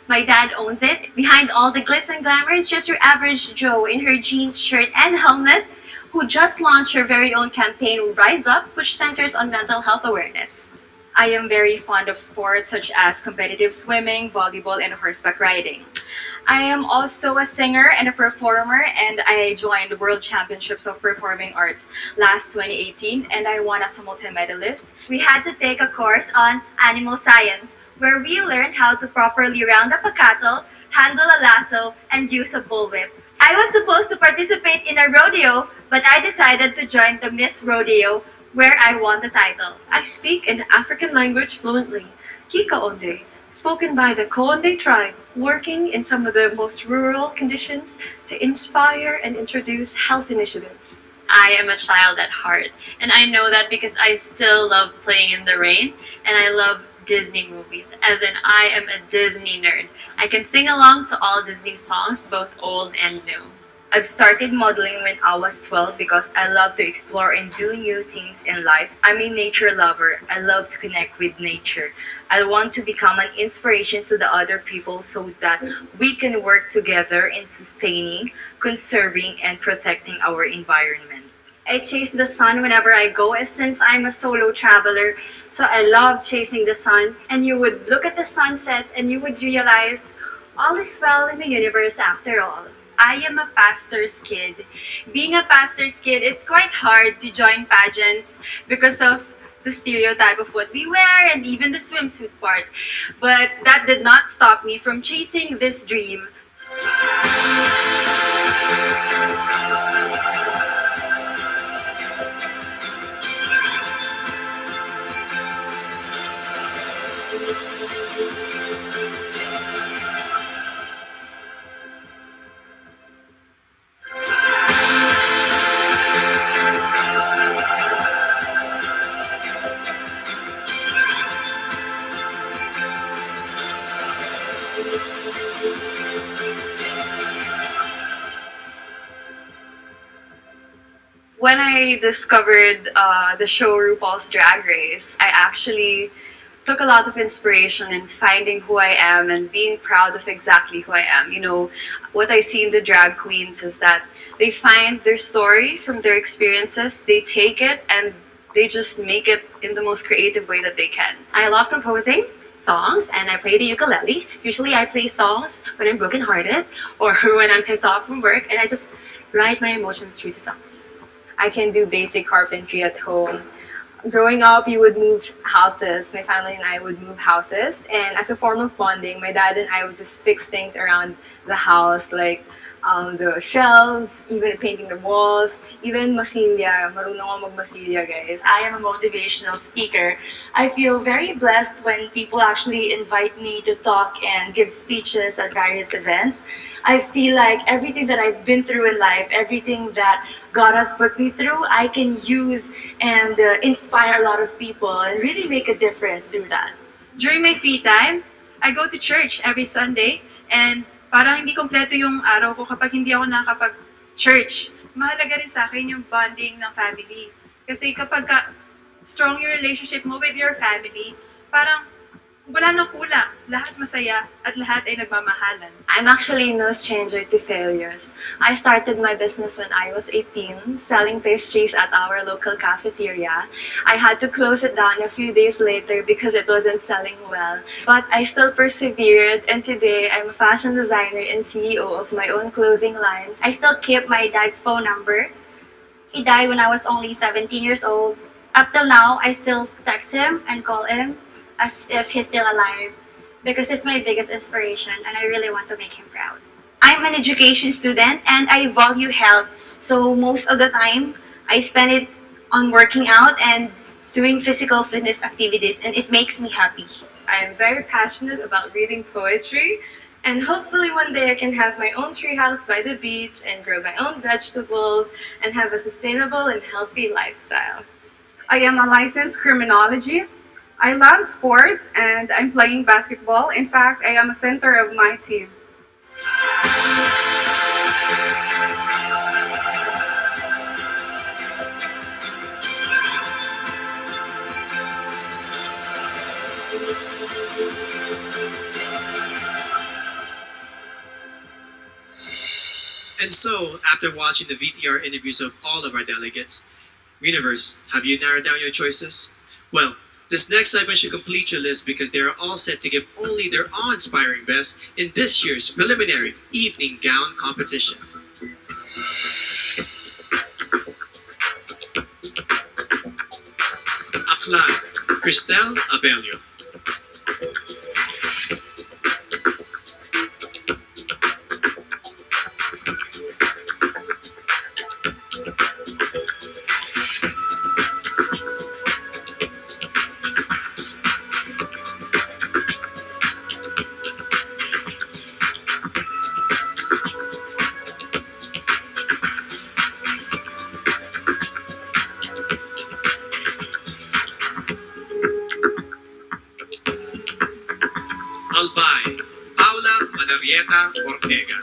My dad owns it. Behind all the glitz and glamour is just your average Joe in her jeans, shirt, and helmet who just launched her very own campaign, Rise Up, which centers on mental health awareness. I am very fond of sports such as competitive swimming, volleyball, and horseback riding. I am also a singer and a performer, and I joined the World Championships of Performing Arts last 2018, and I won as a multi-medalist. We had to take a course on animal science, where we learned how to properly round up a cattle, handle a lasso, and use a bullwhip. I was supposed to participate in a rodeo, but I decided to join the Miss Rodeo, where I won the title. I speak an African language fluently, Kikaonde, spoken by the Koonde tribe, working in some of the most rural conditions to inspire and introduce health initiatives. I am a child at heart, and I know that because I still love playing in the rain, and I love Disney movies, as in I am a Disney nerd. I can sing along to all Disney songs, both old and new. I've started modeling when I was 12 because I love to explore and do new things in life. I'm a nature lover. I love to connect with nature. I want to become an inspiration to the other people so that we can work together in sustaining, conserving, and protecting our environment. I chase the sun whenever I go, and since I'm a solo traveler, so I love chasing the sun. And you would look at the sunset and you would realize all is well in the universe after all. I am a pastor's kid. Being a pastor's kid, it's quite hard to join pageants because of the stereotype of what we wear and even the swimsuit part. But that did not stop me from chasing this dream. When I discovered the show RuPaul's Drag Race, I actually took a lot of inspiration in finding who I am and being proud of exactly who I am. You know, what I see in the drag queens is that they find their story from their experiences, they take it and they just make it in the most creative way that they can. I love composing songs and I play the ukulele. Usually I play songs when I'm brokenhearted or when I'm pissed off from work, and I just write my emotions through the songs. I can do basic carpentry at home. Growing up, you would move houses. My family and I would move houses. And as a form of bonding, my dad and I would just fix things around the house, like the shelves, even painting the walls, even masilya. Marunong ako magmasilya, guys. I am a motivational speaker. I feel very blessed when people actually invite me to talk and give speeches at various events. I feel like everything that I've been through in life, everything that God has put me through, I can use and inspire a lot of people and really make a difference through that. During my free time, I go to church every Sunday, and parang hindi kompleto yung araw ko kapag hindi ako nakakapag-church. Mahalaga rin sa akin yung bonding ng family. Kasi kapag strong yung relationship mo with your family, parang wala nang kulang. Lahat masaya at lahat ay nagmamahalan. I'm actually no stranger to failures. I started my business when I was 18, selling pastries at our local cafeteria. I had to close it down a few days later because it wasn't selling well. But I still persevered, and today I'm a fashion designer and CEO of my own clothing lines. I still keep my dad's phone number. He died when I was only 17 years old. Up till now, I still text him and call him as if he's still alive, because he's my biggest inspiration and I really want to make him proud. I'm an education student and I value health. So most of the time, I spend it on working out and doing physical fitness activities, and it makes me happy. I am very passionate about reading poetry, and hopefully one day I can have my own treehouse by the beach and grow my own vegetables and have a sustainable and healthy lifestyle. I am a licensed criminologist. I love sports and I'm playing basketball. In fact, I am a center of my team. And so, after watching the VTR interviews of all of our delegates, Universe, have you narrowed down your choices? Well, this next segment should complete your list because they are all set to give only their awe-inspiring best in this year's preliminary evening gown competition. Aklan, Cristel Abelio. Marieta Ortega.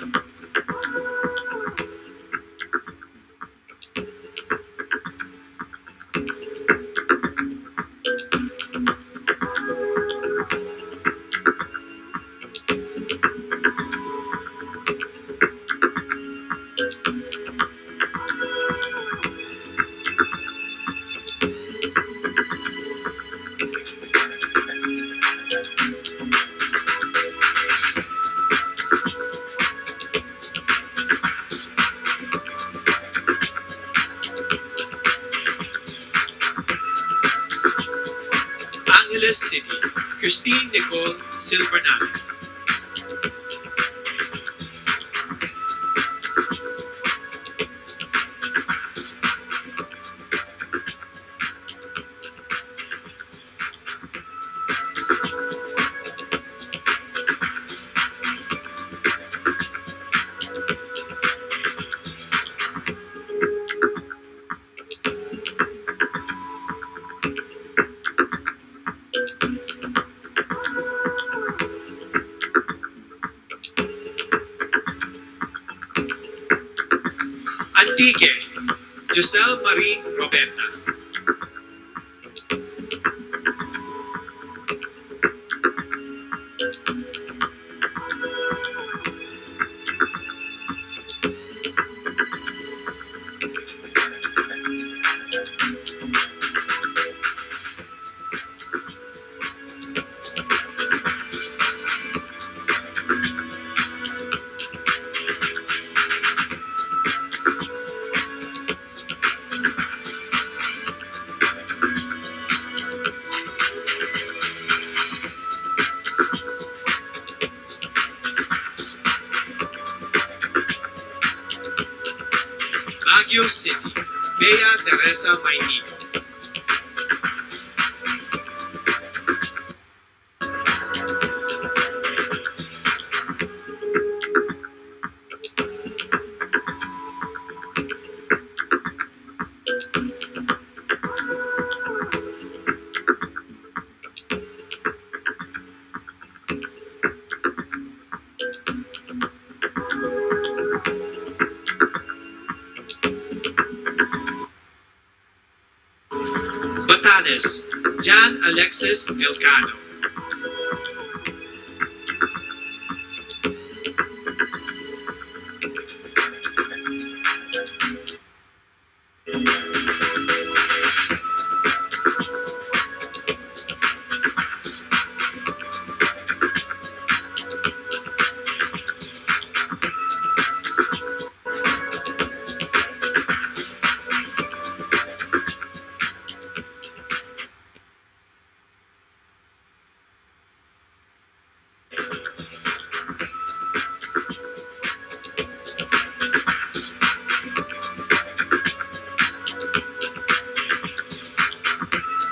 Angeles City, Christine Nicole Silvernaga. Antique, Giselle Marie Roberta. Baguio City, Bea Teresa Mainico. Batanes, Jan Alexis Elcano.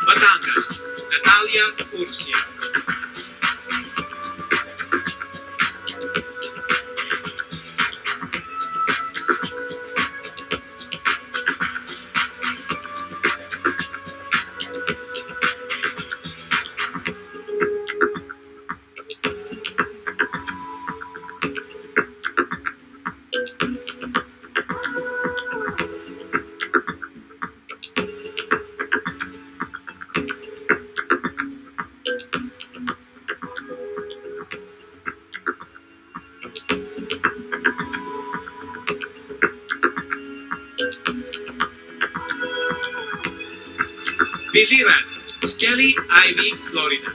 Batangas, Natalia Urcia. Biliran, Skelly Ivy, Florida.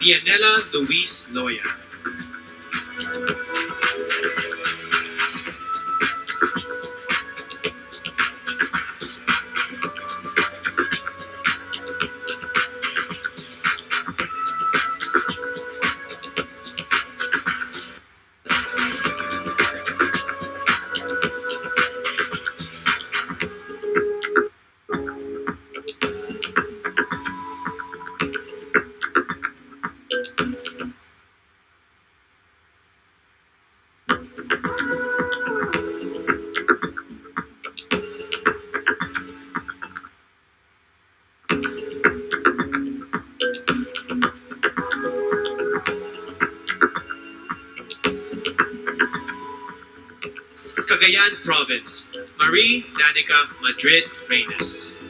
Dianela Luis Loya. Cagayan Province, Marie Danica Madrid Reyes.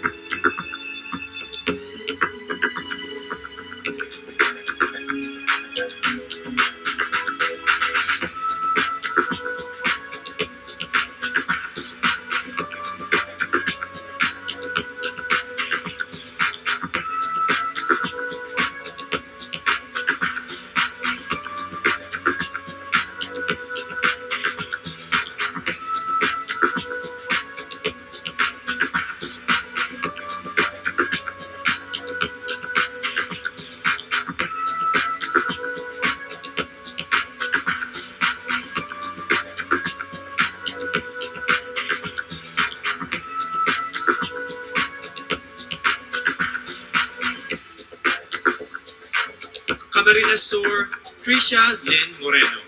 Camarines Sur, Tricia Lynn Moreno.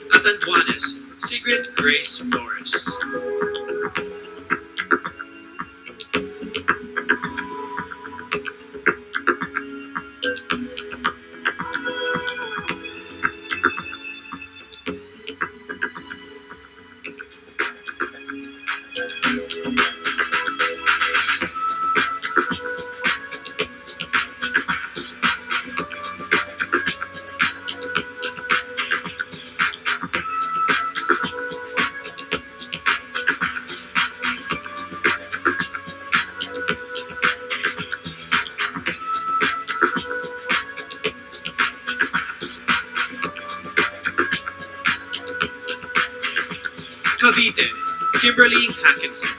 Catanduanes, Sigrid Grace Flores. Cavite, Kimberly Hackinson.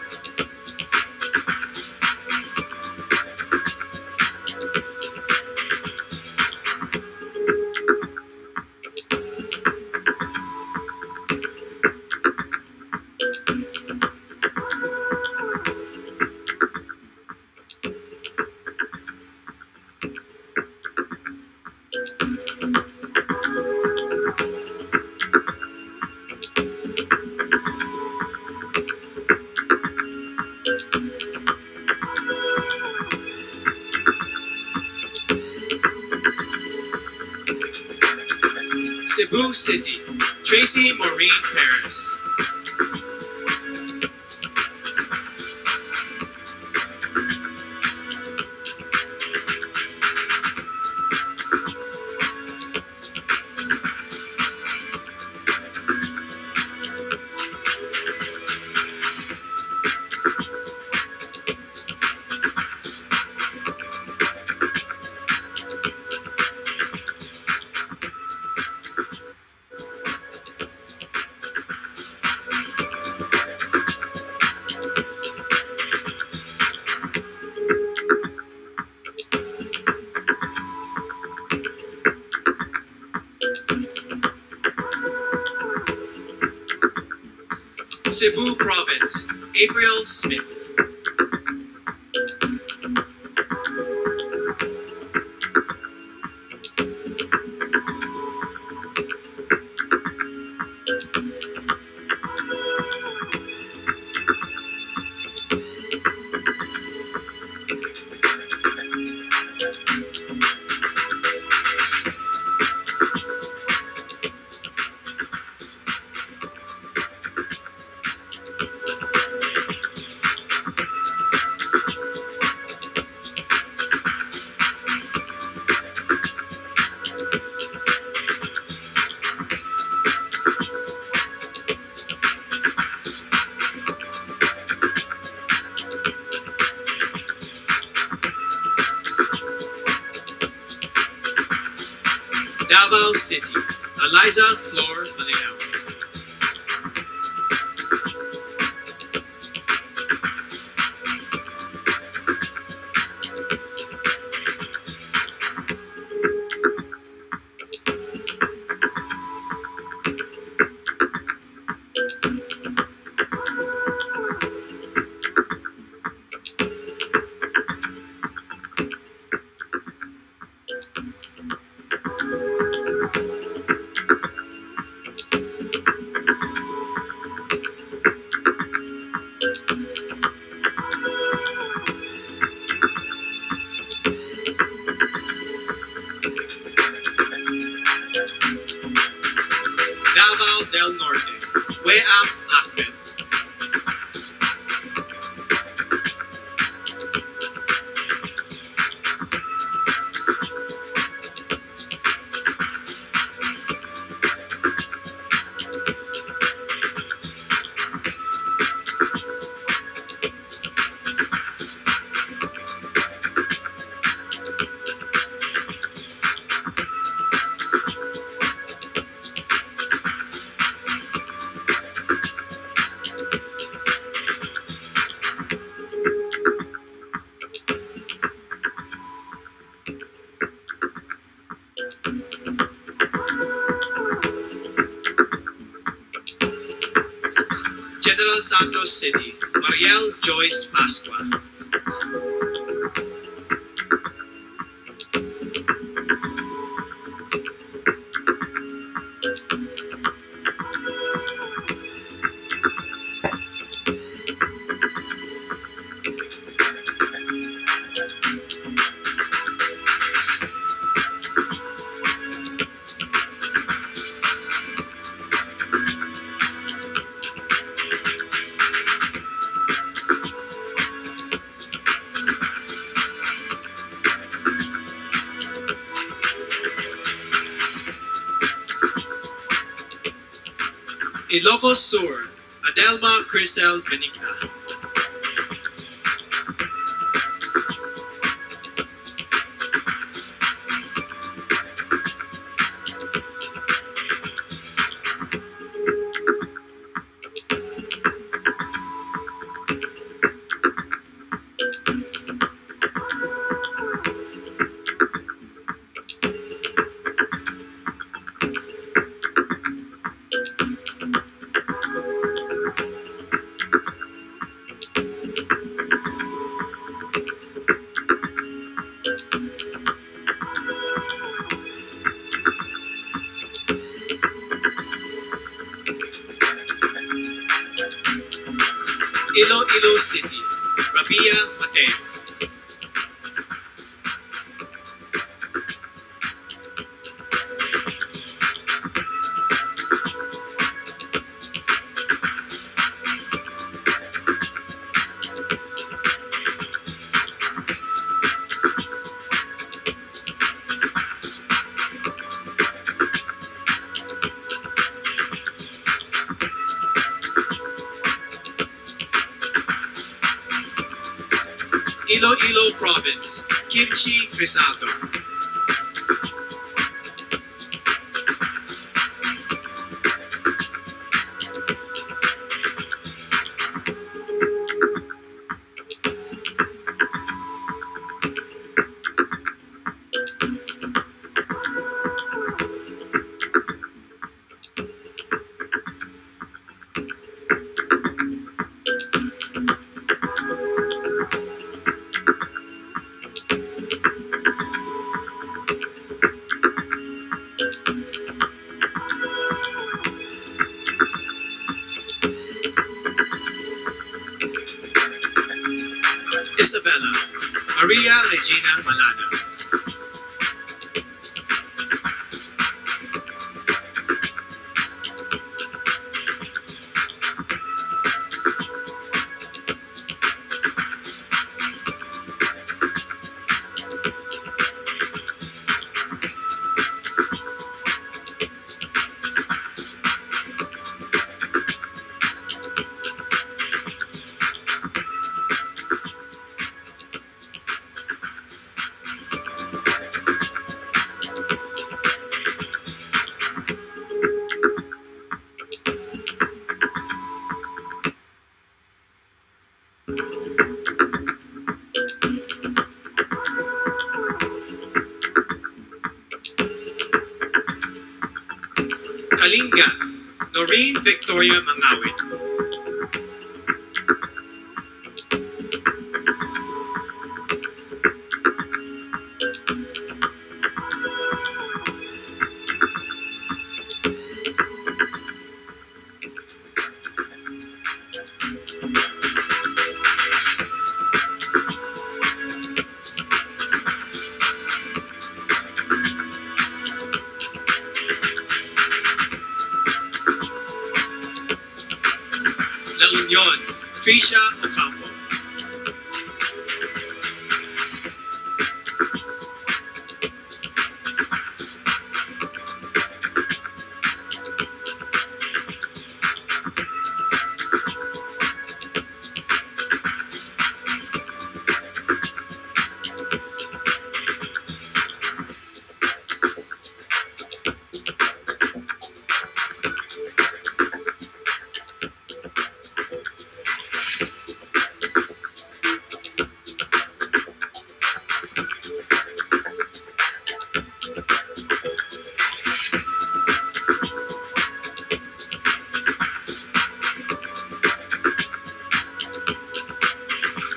Cebu City, Tracy Maureen Paris. Cebu Province, April Smith. City, Eliza Flor Manayao. Davao del Norte, Weam Ahmed. General Santos City, Mariel Joyce Pascua. Ilocos Sur, Adelma Crisel Benigna. Iloilo City, Rabia Mateo. Iloilo Province, Kimchi Crisado. Isabela, Maria Regina Malana. Kalinga, Noreen Victoria Mangawin. La Union, Tricia Ocampo.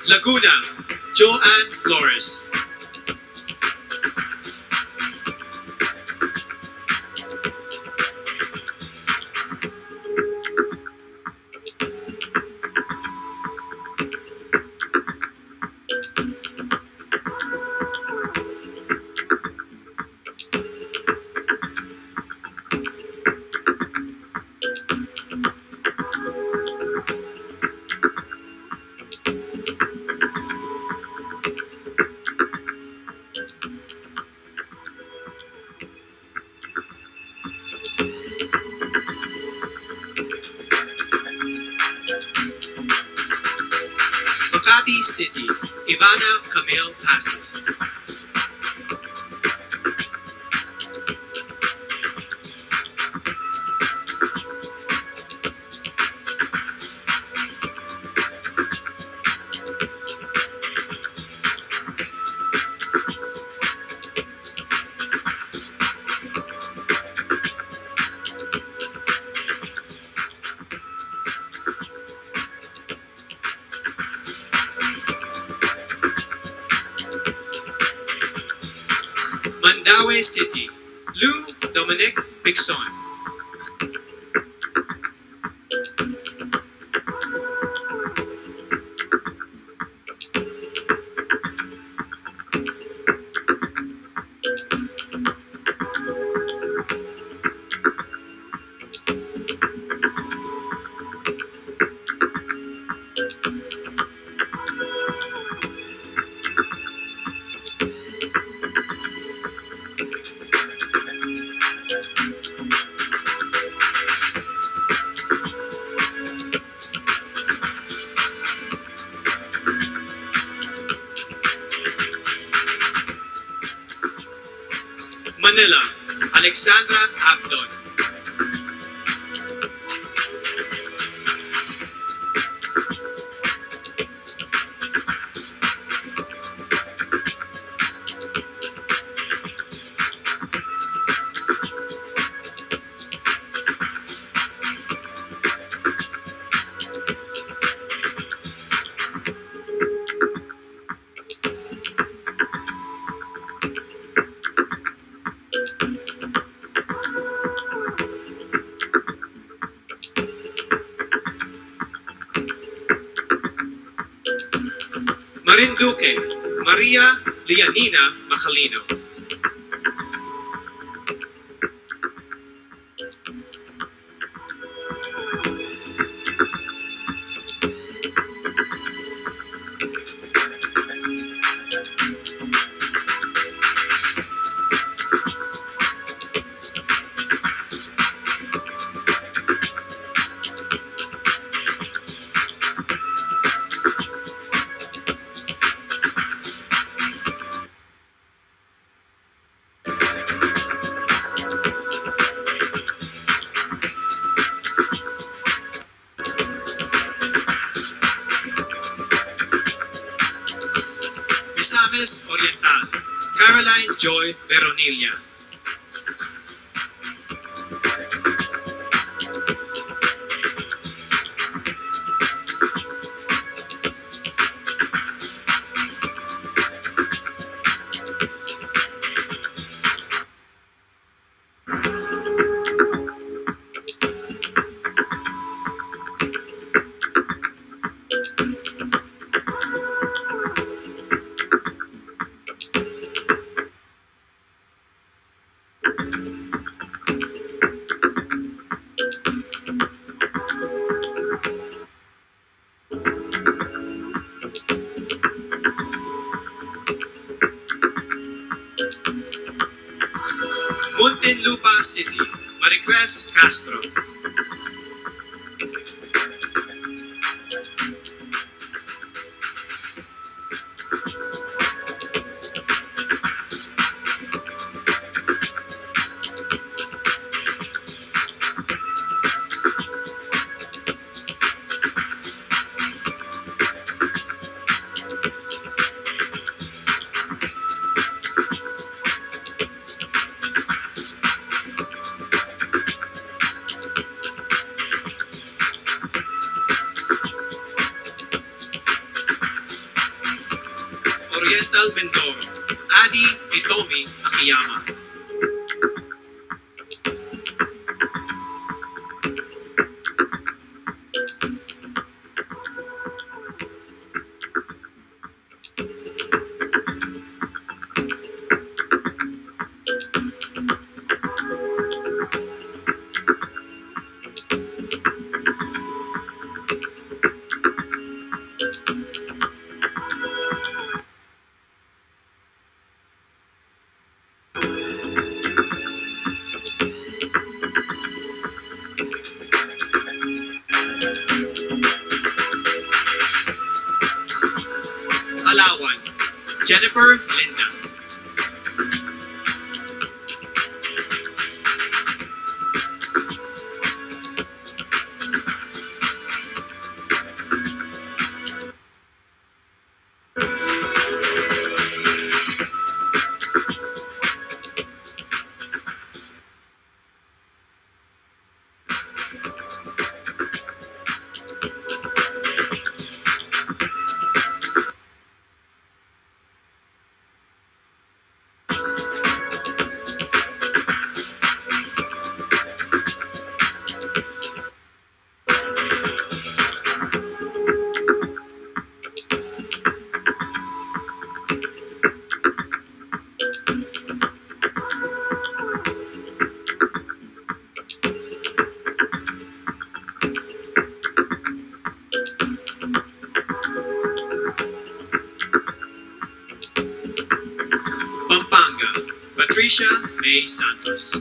Laguna, Joanne Flores. Makati City, Ivana Camille Passes. Mandaue City, Lou Dominic Pixon. Manila, Alexandra Abdon. Marinduque, Maria Lianina Macalino. Misamis Oriental, Caroline Joy Veronilla. Muntinlupa City, Maricruz Castro. Oriental Mindoro, Adi Hitomi Akiyama. Palawan, Jennifer Linda. Pampanga, Patricia May Santos.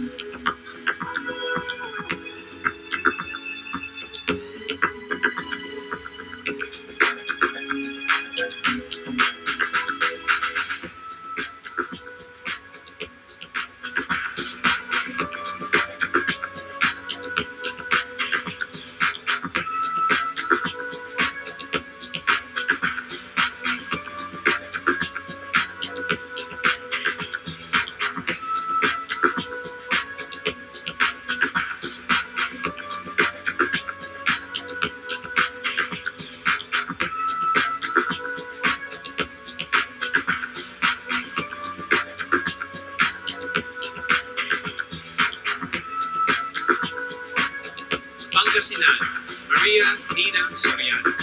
Pangasinan, Maria Nina Soriano.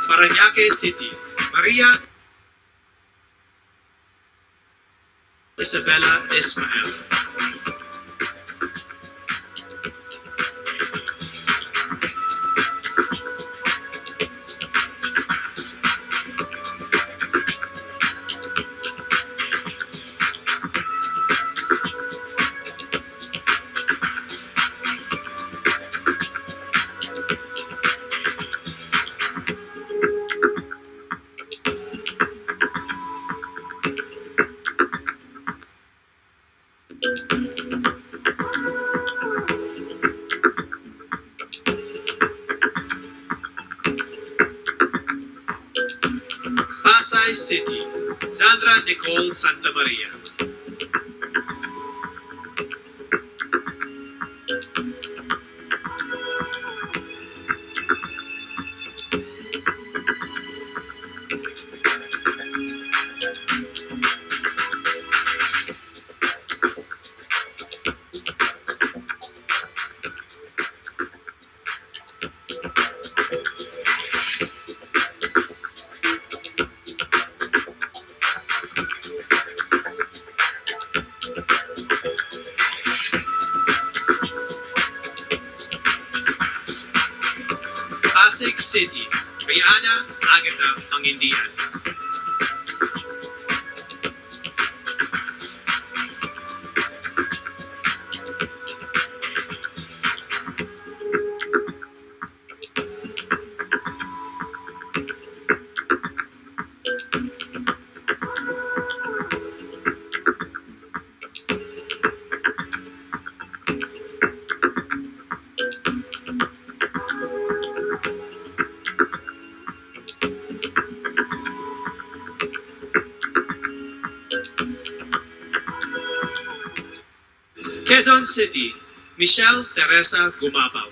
Parañaque City, Maria Isabella Ismael. Pasay City, Sandra Nicole Santa Maria. Pasig City, Rihanna Agata Pangindian. Quezon City, Michelle Teresa Gumabaw.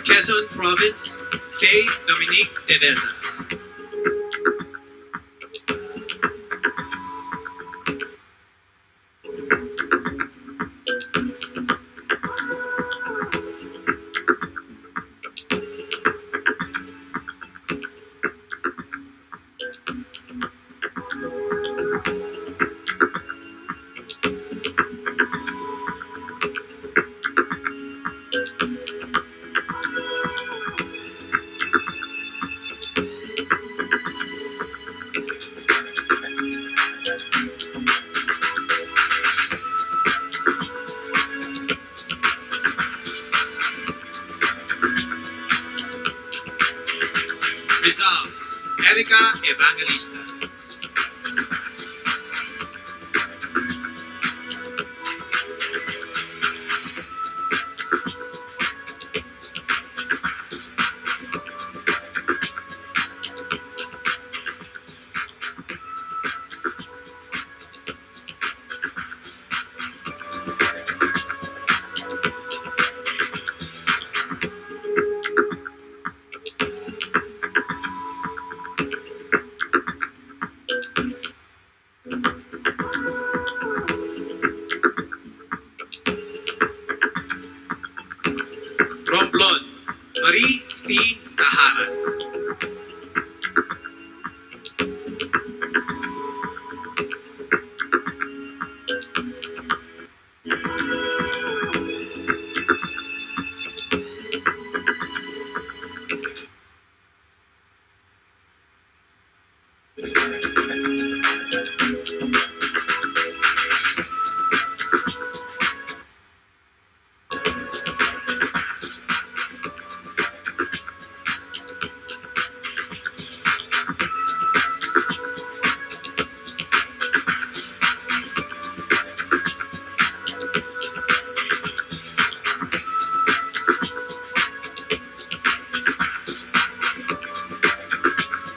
Quezon Province, Faye Dominique Tedesa. Rizal, Erica Evangelista. Romblon, Marie T. Tahara.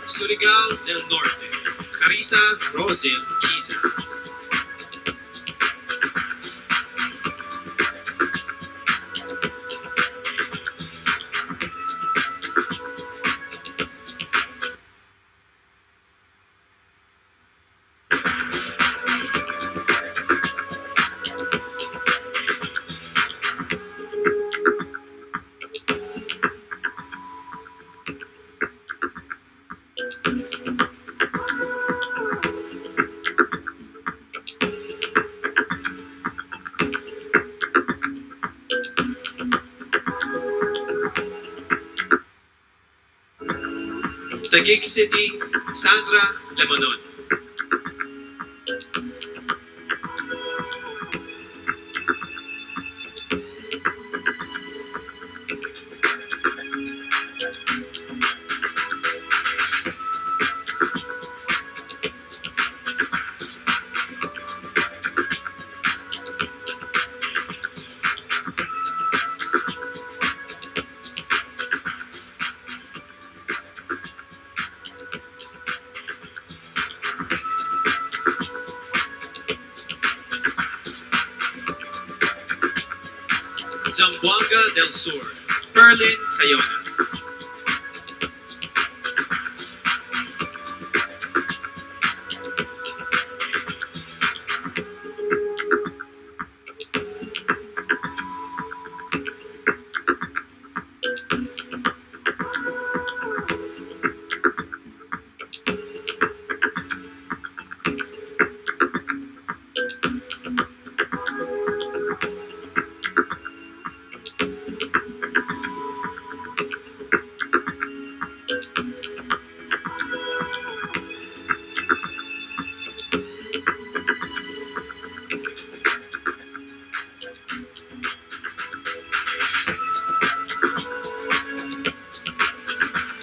Surigao del Norte, Carissa Rosin Kiza. Taguig City, Sandra Lemonon. Zamboanga del Sur, Perlin Cayona.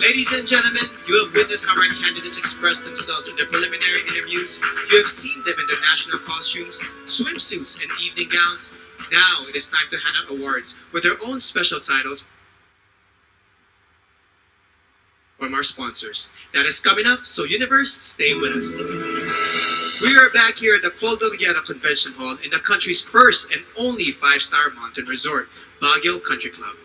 Ladies and gentlemen, you have witnessed how our candidates express themselves in their preliminary interviews. You have seen them in their national costumes, swimsuits, and evening gowns. Now it is time to hand out awards with their own special titles from our sponsors. That is coming up, so Universe, stay with us. We are back here at the Cordillera Convention Hall in the country's first and only 5-star mountain resort, Baguio Country Club.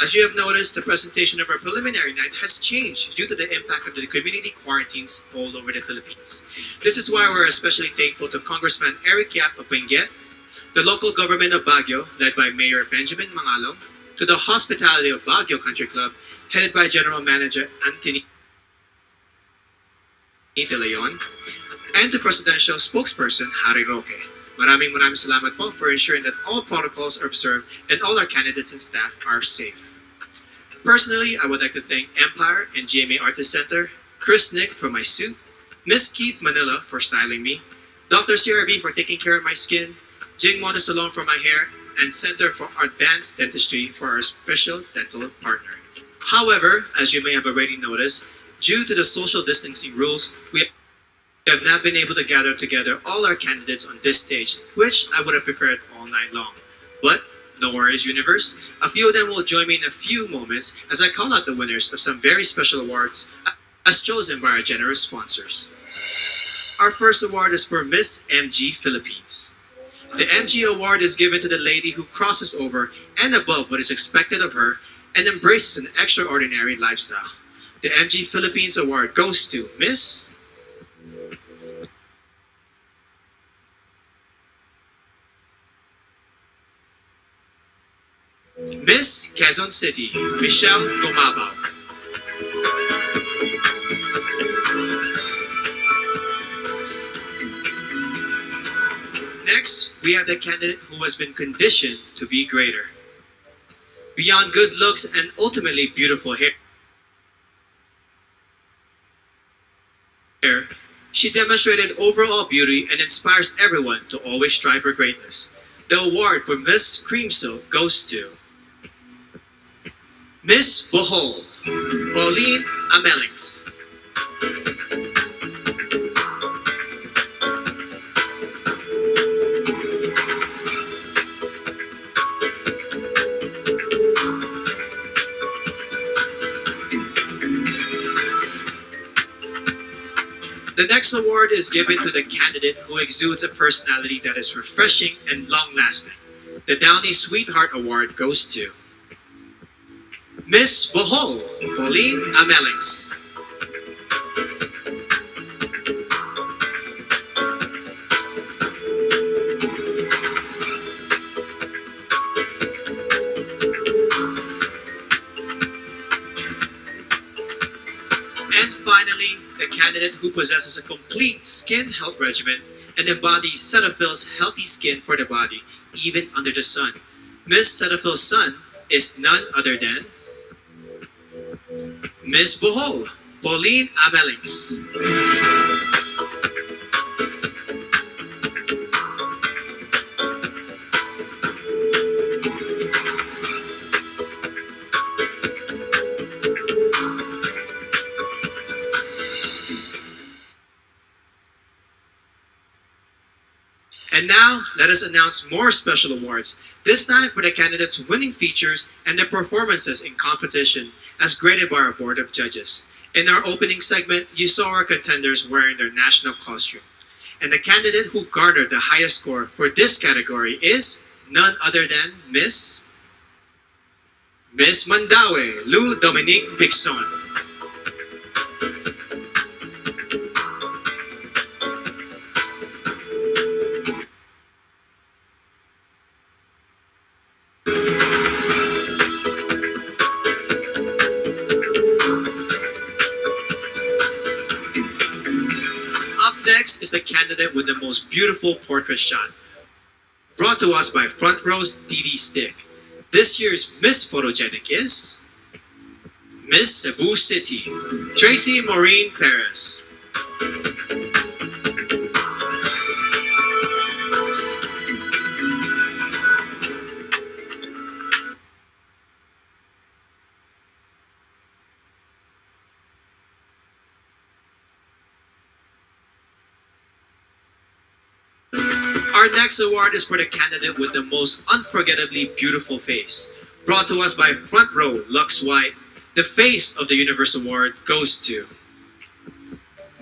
As you have noticed, the presentation of our preliminary night has changed due to the impact of the community quarantines all over the Philippines. This is why we're especially thankful to Congressman Eric Yap of Benguet, the local government of Baguio, led by Mayor Benjamin Mangalong, to the hospitality of Baguio Country Club, headed by General Manager Anthony De Leon, and to Presidential Spokesperson Harry Roque. Maraming salamat po for ensuring that all protocols are observed and all our candidates and staff are safe. Personally, I would like to thank Empire and GMA Artist Center, Chris Nick for my suit, Miss Keith Manila for styling me, Dr. CRB for taking care of my skin, Jing Moda Salon for my hair, and Center for Advanced Dentistry for our special dental partner. However, as you may have already noticed, due to the social distancing rules, we have not been able to gather together all our candidates on this stage, which I would have preferred all night long. But no worries, Universe. A few of them will join me in a few moments as I call out the winners of some very special awards as chosen by our generous sponsors. Our first award is for Miss MG Philippines. The MG Award is given to the lady who crosses over and above what is expected of her and embraces an extraordinary lifestyle. The MG Philippines Award goes to Miss Quezon City, Michelle Gomabao. Next, we have the candidate who has been conditioned to be greater. Beyond good looks and ultimately beautiful hair, she demonstrated overall beauty and inspires everyone to always strive for greatness. The award for Miss Cream Silk goes to Miss Bohol, Pauline Amelings. The next award is given to the candidate who exudes a personality that is refreshing and long-lasting. The Downey Sweetheart Award goes to Miss Bohol, Pauline Amelings. And finally, the candidate who possesses a complete skin health regimen and embodies Cetaphil's healthy skin for the body, even under the sun. Miss Cetaphil's son is none other than Miss Bohol, Pauline Amelings. And now, let us announce more special awards, this time for the candidates' winning features and their performances in competition as graded by our Board of Judges. In our opening segment, you saw our contenders wearing their national costume. And the candidate who garnered the highest score for this category is none other than Miss Miss Mandaue, Lou Dominique Pixon. Up next is the candidate with the most beautiful portrait shot, brought to us by Front Row's DD Stick. This year's Miss Photogenic is Miss Cebu City, Tracy Maureen Perez. Our next award is for the candidate with the most unforgettably beautiful face. Brought to us by Front Row Lux White, the Face of the Universe Award goes to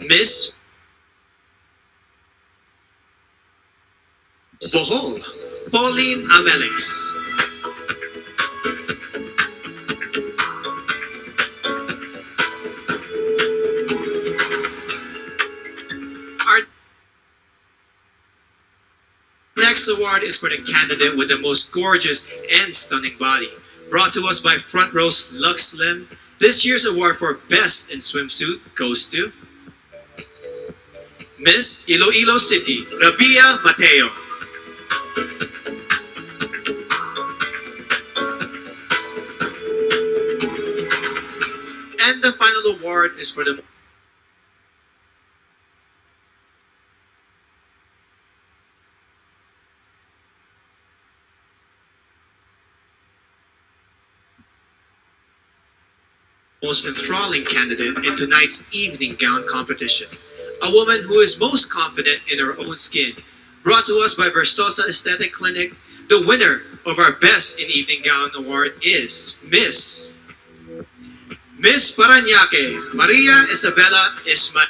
Miss Bohol, Pauline Amelix. Our next award is for the candidate with the most gorgeous and stunning body. Brought to us by Front Row's Lux Slim. This year's award for Best in Swimsuit goes to Miss Iloilo City, Rabia Mateo. And the final award is for the most enthralling candidate in tonight's evening gown competition. A woman who is most confident in her own skin. Brought to us by Versosa Aesthetic Clinic, the winner of our Best in Evening Gown Award is Miss Parañaque, Maria Isabella Ismael.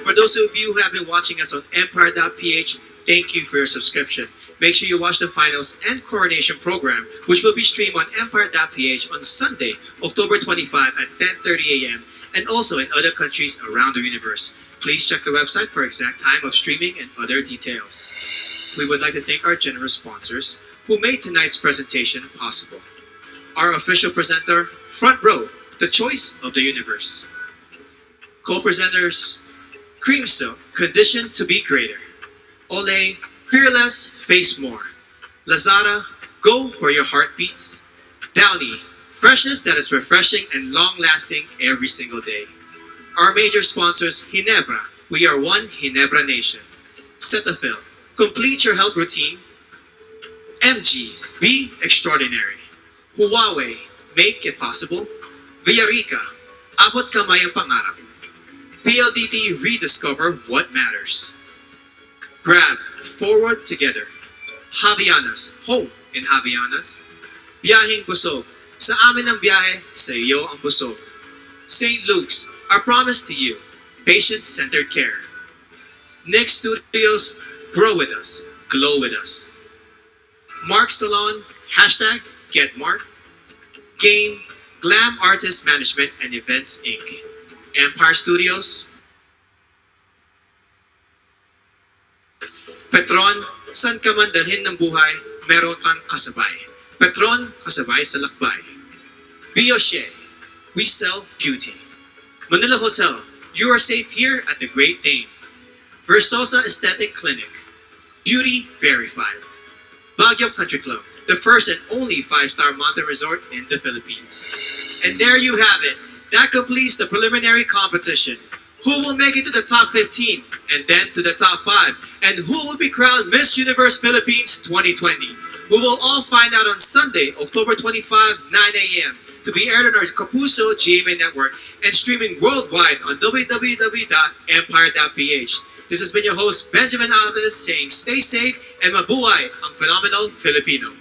For those of you who have been watching us on Empire.ph, thank you for your subscription. Make sure you watch the finals and coronation program, which will be streamed on Empire.ph on Sunday, October 25 at 10:30 a.m. and also in other countries around the universe. Please check the website for exact time of streaming and other details. We would like to thank our generous sponsors who made tonight's presentation possible. Our official presenter, Front Row, the choice of the universe. Co-presenters, Cream Silk, Conditioned to be Greater. Olay, Fearless, Face More. Lazada, Go where your heart beats. Downy, freshness that is refreshing and long-lasting every single day. Our major sponsors, Ginebra, we are one Ginebra nation. Cetaphil, complete your health routine. MG, be extraordinary. Huawei, make it possible. Villarica, abot kamay ang pangarap. PLDT, rediscover what matters. Grab, forward together. Javianas, home in Javianas. Biyaheng busog, sa amin ang biyahe, sa iyo ang busog. St. Luke's, our promise to you, patient-centered care. Nick Studios, grow with us, glow with us. Mark Salon, hashtag GetMarked. Game, Glam Artist Management and Events Inc. Empire Studios. Petron, san ka man dalhin ng buhay, meron kang kasabay. Petron, kasabay sa lakbay. Bioche, we sell beauty. Manila Hotel, you are safe here at the Great Dane. Versosa Aesthetic Clinic, beauty verified. Baguio Country Club, the first and only 5-star mountain resort in the Philippines. And there you have it. That completes the preliminary competition. Who will make it to the top 15 and then to the top 5? And who will be crowned Miss Universe Philippines 2020? We will all find out on Sunday, October 25, 9 a.m. to be aired on our Kapuso GMA network and streaming worldwide on www.empire.ph. This has been your host, Benjamin Alves, saying stay safe and mabuhay ang phenomenal Filipino.